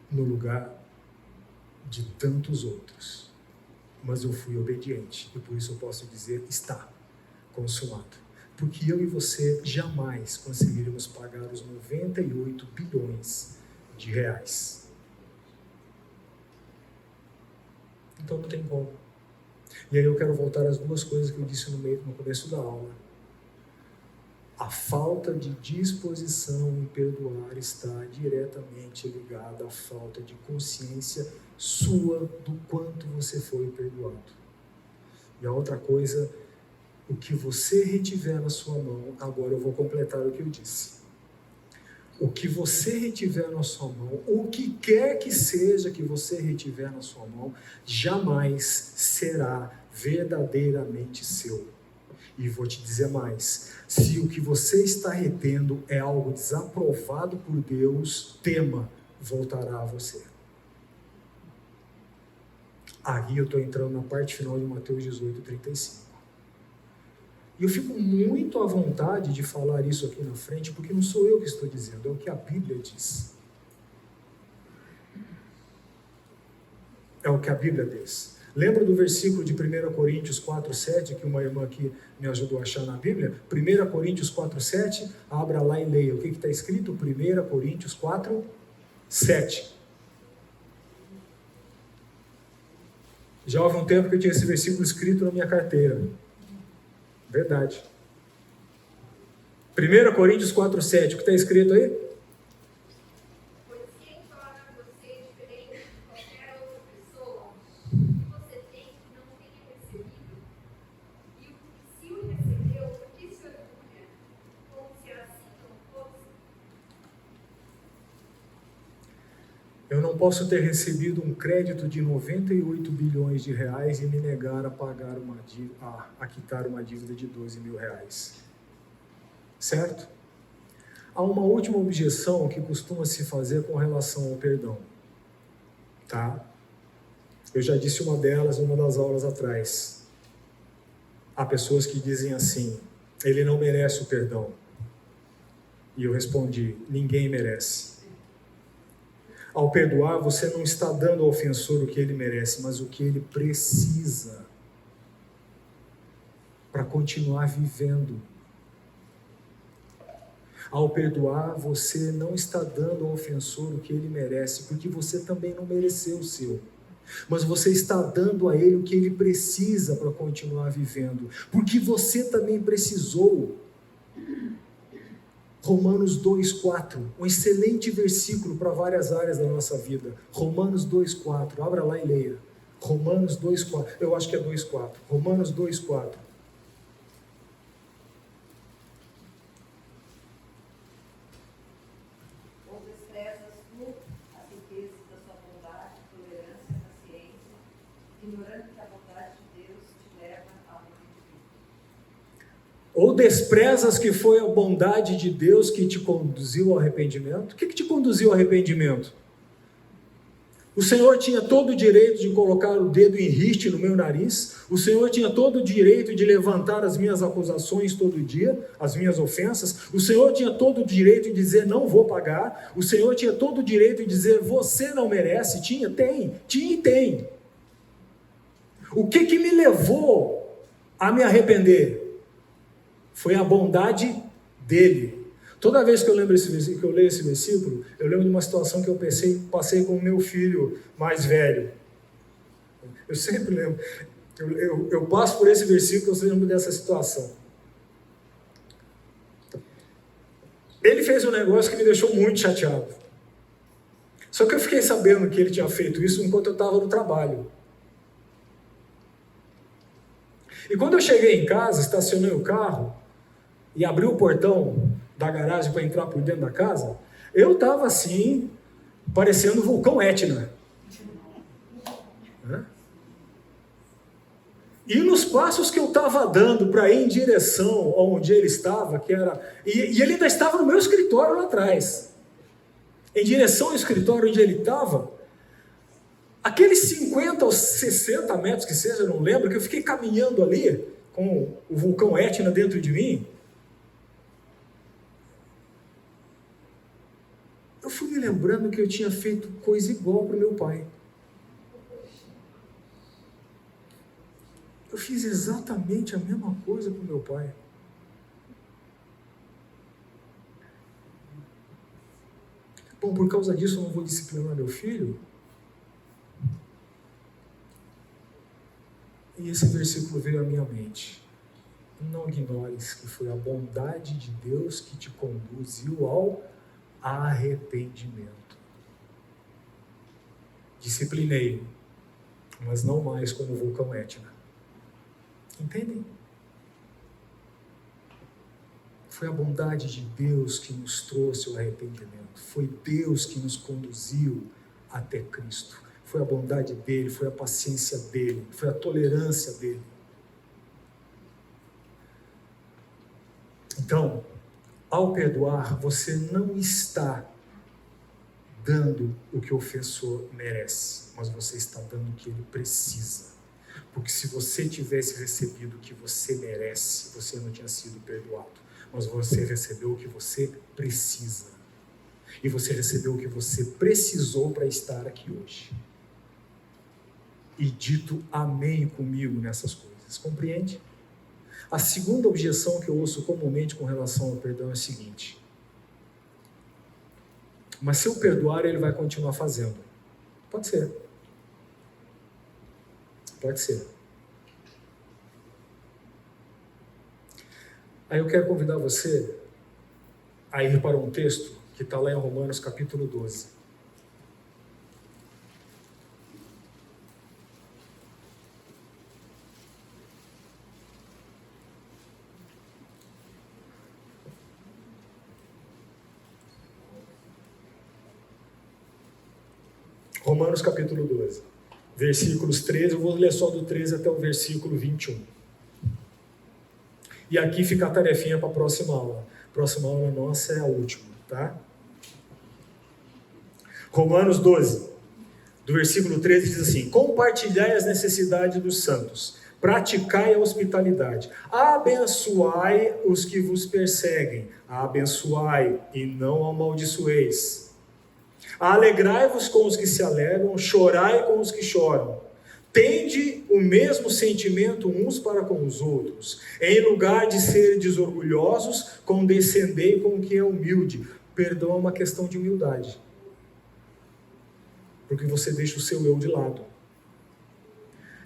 no lugar de tantos outros. Mas eu fui obediente. E por isso eu posso dizer: está consumado. Porque eu e você jamais conseguiríamos pagar os 98 bilhões de reais. Então não tem como. E aí eu quero voltar às duas coisas que eu disse no começo da aula. A falta de disposição em perdoar está diretamente ligada à falta de consciência sua do quanto você foi perdoado. E a outra coisa, o que você retiver na sua mão, agora eu vou completar o que eu disse. O que você retiver na sua mão, o que quer que seja que você retiver na sua mão, jamais será verdadeiramente seu. E vou te dizer mais: se o que você está retendo é algo desaprovado por Deus, tema, voltará a você. Aí eu estou entrando na parte final de Mateus 18:35. E eu fico muito à vontade de falar isso aqui na frente, porque não sou eu que estou dizendo, é o que a Bíblia diz. É o que a Bíblia diz. Lembra do versículo de 1 Coríntios 4,7, que uma irmã aqui me ajudou a achar na Bíblia? 1 Coríntios 4,7, abra lá e leia. O que está escrito? 1 Coríntios 4,7. Já houve um tempo que eu tinha esse versículo escrito na minha carteira. Verdade. 1 Coríntios 4,7, o que está escrito aí? Eu não posso ter recebido um crédito de 98 bilhões de reais e me negar a pagar a quitar uma dívida de 12 mil reais. Certo? Há uma última objeção que costuma se fazer com relação ao perdão. Tá? Eu já disse uma delas em uma das aulas atrás. Há pessoas que dizem assim: ele não merece o perdão. E eu respondi: ninguém merece. Ao perdoar, você não está dando ao ofensor o que ele merece, mas o que ele precisa para continuar vivendo. Ao perdoar, você não está dando ao ofensor o que ele merece, porque você também não mereceu o seu. Mas você está dando a ele o que ele precisa para continuar vivendo, porque você também precisou. Romanos 2,4, um excelente versículo para várias áreas da nossa vida. Romanos 2,4, abra lá e leia. Romanos 2,4, eu acho que é 2,4. Romanos 2,4.
Ou desprezas tu as riquezas da sua bondade, tolerância, paciência, ignorando que a bondade de Deus te leva ao arrependimento.
Ou desprezas que foi a bondade de Deus que te conduziu ao arrependimento? O que te conduziu ao arrependimento? O Senhor tinha todo o direito de colocar o dedo em riste no meu nariz. O Senhor tinha todo o direito de levantar as minhas acusações todo dia, as minhas ofensas. O Senhor tinha todo o direito de dizer: não vou pagar. O Senhor tinha todo o direito de dizer: você não merece. Tinha e tem. O que me levou a me arrepender? Foi a bondade dele. Toda vez que eu leio esse versículo, eu lembro de uma situação que eu passei com o meu filho mais velho. Eu sempre lembro. Eu passo por esse versículo, eu sempre lembro dessa situação. Ele fez um negócio que me deixou muito chateado. Só que eu fiquei sabendo que ele tinha feito isso enquanto eu estava no trabalho. E quando eu cheguei em casa, estacionei o carro e abri o portão da garagem para entrar por dentro da casa, eu estava assim, parecendo o vulcão Etna. E nos passos que eu estava dando para ir em direção onde ele estava, e ele ainda estava no meu escritório lá atrás, em direção ao escritório onde ele estava, aqueles 50 ou 60 metros que seja, eu não lembro, que eu fiquei caminhando ali, com o vulcão Etna dentro de mim, eu fui me lembrando que eu tinha feito coisa igual para o meu pai. Eu fiz exatamente a mesma coisa para o meu pai. Bom, por causa disso eu não vou disciplinar meu filho? E esse versículo veio à minha mente. Não ignores que foi a bondade de Deus que te conduziu ao arrependimento. Disciplinei, mas não mais como o vulcão Etna. Entendem? Foi a bondade de Deus que nos trouxe o arrependimento. Foi Deus que nos conduziu até Cristo. Foi a bondade dele, foi a paciência dele, foi a tolerância dele. Então, ao perdoar, você não está dando o que o ofensor merece, mas você está dando o que ele precisa. Porque se você tivesse recebido o que você merece, você não tinha sido perdoado. Mas você recebeu o que você precisa. E você recebeu o que você precisou para estar aqui hoje. e dito amém comigo nessas coisas. Compreende? A segunda objeção que eu ouço comumente com relação ao perdão é a seguinte: mas se eu perdoar, ele vai continuar fazendo. Pode ser. Pode ser. Aí eu quero convidar você a ir para um texto que está lá em Romanos capítulo 12. Romanos capítulo 12, versículos 13, eu vou ler só do 13 até o versículo 21. E aqui fica a tarefinha para a próxima aula. A próxima aula nossa é a última, tá? Romanos 12, do versículo 13 diz assim: compartilhai as necessidades dos santos, praticai a hospitalidade, abençoai os que vos perseguem, abençoai e não amaldiçoeis. Alegrai-vos com os que se alegram, chorai com os que choram. Tende o mesmo sentimento uns para com os outros. Em lugar de serdes orgulhosos, condescendei com o que é humilde. Perdão é uma questão de humildade, porque você deixa o seu eu de lado.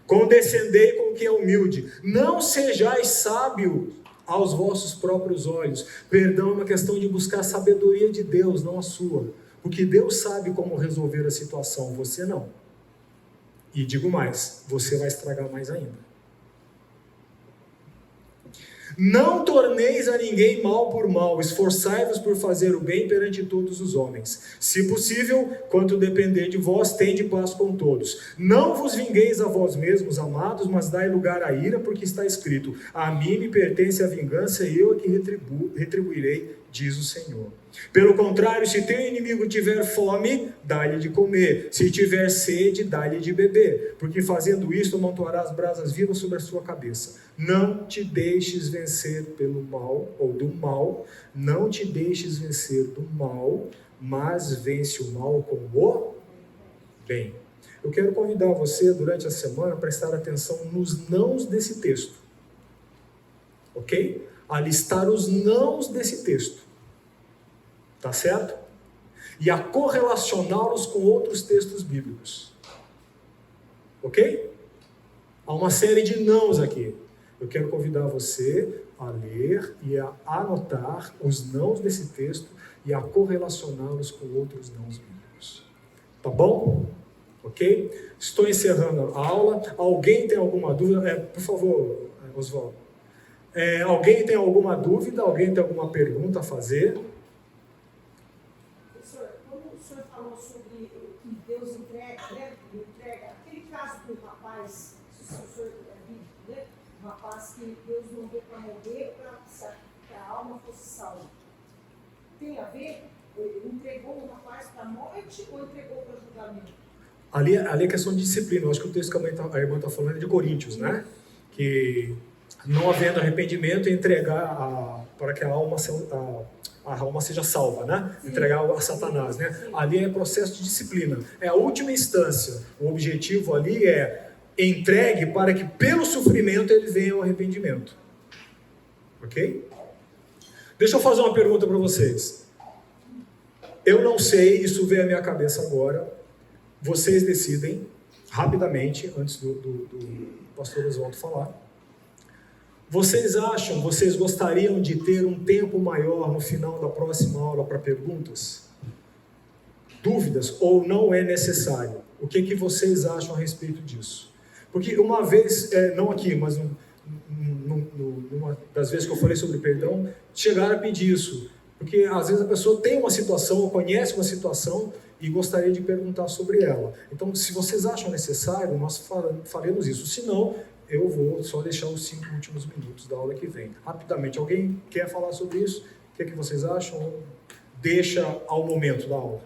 Condescendei com o que é humilde. Não sejais sábio aos vossos próprios olhos. Perdão é uma questão de buscar a sabedoria de Deus, não a sua. Porque Deus sabe como resolver a situação, você não. E digo mais, você vai estragar mais ainda. Não torneis a ninguém mal por mal, esforçai-vos por fazer o bem perante todos os homens. Se possível, quanto depender de vós, tende paz com todos. Não vos vingueis a vós mesmos, amados, mas dai lugar à ira, porque está escrito: a mim me pertence a vingança, e eu é que retribuirei, diz o Senhor. Pelo contrário, se teu inimigo tiver fome, dá-lhe de comer. Se tiver sede, dá-lhe de beber. Porque fazendo isto, amontoarás brasas vivas sobre a sua cabeça. Não te deixes vencer pelo mal, ou do mal. Não te deixes vencer do mal, mas vence o mal com o bem. Eu quero convidar você, durante a semana, a prestar atenção nos nãos desse texto. Ok? A listar os nãos desse texto. Tá certo? E a correlacioná-los com outros textos bíblicos. Ok? Há uma série de nãos aqui. Eu quero convidar você a ler e a anotar os nãos desse texto e a correlacioná-los com outros nãos bíblicos. Tá bom? Ok? Estou encerrando a aula. Alguém tem alguma dúvida? Por favor, Oswaldo. Alguém tem alguma dúvida? Alguém tem alguma pergunta a fazer?
Sobre que Deus entrega, né? Aquele caso do rapaz, se o senhor vive, né? Um rapaz que Deus mandou para morrer para que a alma fosse salva. Tem a ver? Ele entregou o rapaz para a morte ou entregou para o julgamento?
Ali é questão de disciplina. Eu acho que o texto que a irmã está falando é de Coríntios, né? Que não havendo arrependimento, entregar para que a alma seja salva, né? Sim. Entregar a Satanás, né? Sim. Ali é processo de disciplina. É a última instância. O objetivo ali é entregue para que pelo sofrimento ele venha ao arrependimento. Ok? Deixa eu fazer uma pergunta para vocês. Eu não sei, isso veio à minha cabeça agora. Vocês decidem, rapidamente, antes do pastor Oswaldo falar. Vocês gostariam de ter um tempo maior no final da próxima aula para perguntas? Dúvidas? Ou não é necessário? O que vocês acham a respeito disso? Porque uma vez, não aqui, mas numa das vezes que eu falei sobre perdão, chegaram a pedir isso. Porque às vezes a pessoa tem uma situação, ou conhece uma situação, e gostaria de perguntar sobre ela. Então, se vocês acham necessário, nós faremos isso. Se não, eu vou só deixar os 5 últimos minutos da aula que vem. Rapidamente, alguém quer falar sobre isso? O que vocês acham? Deixa ao momento da aula.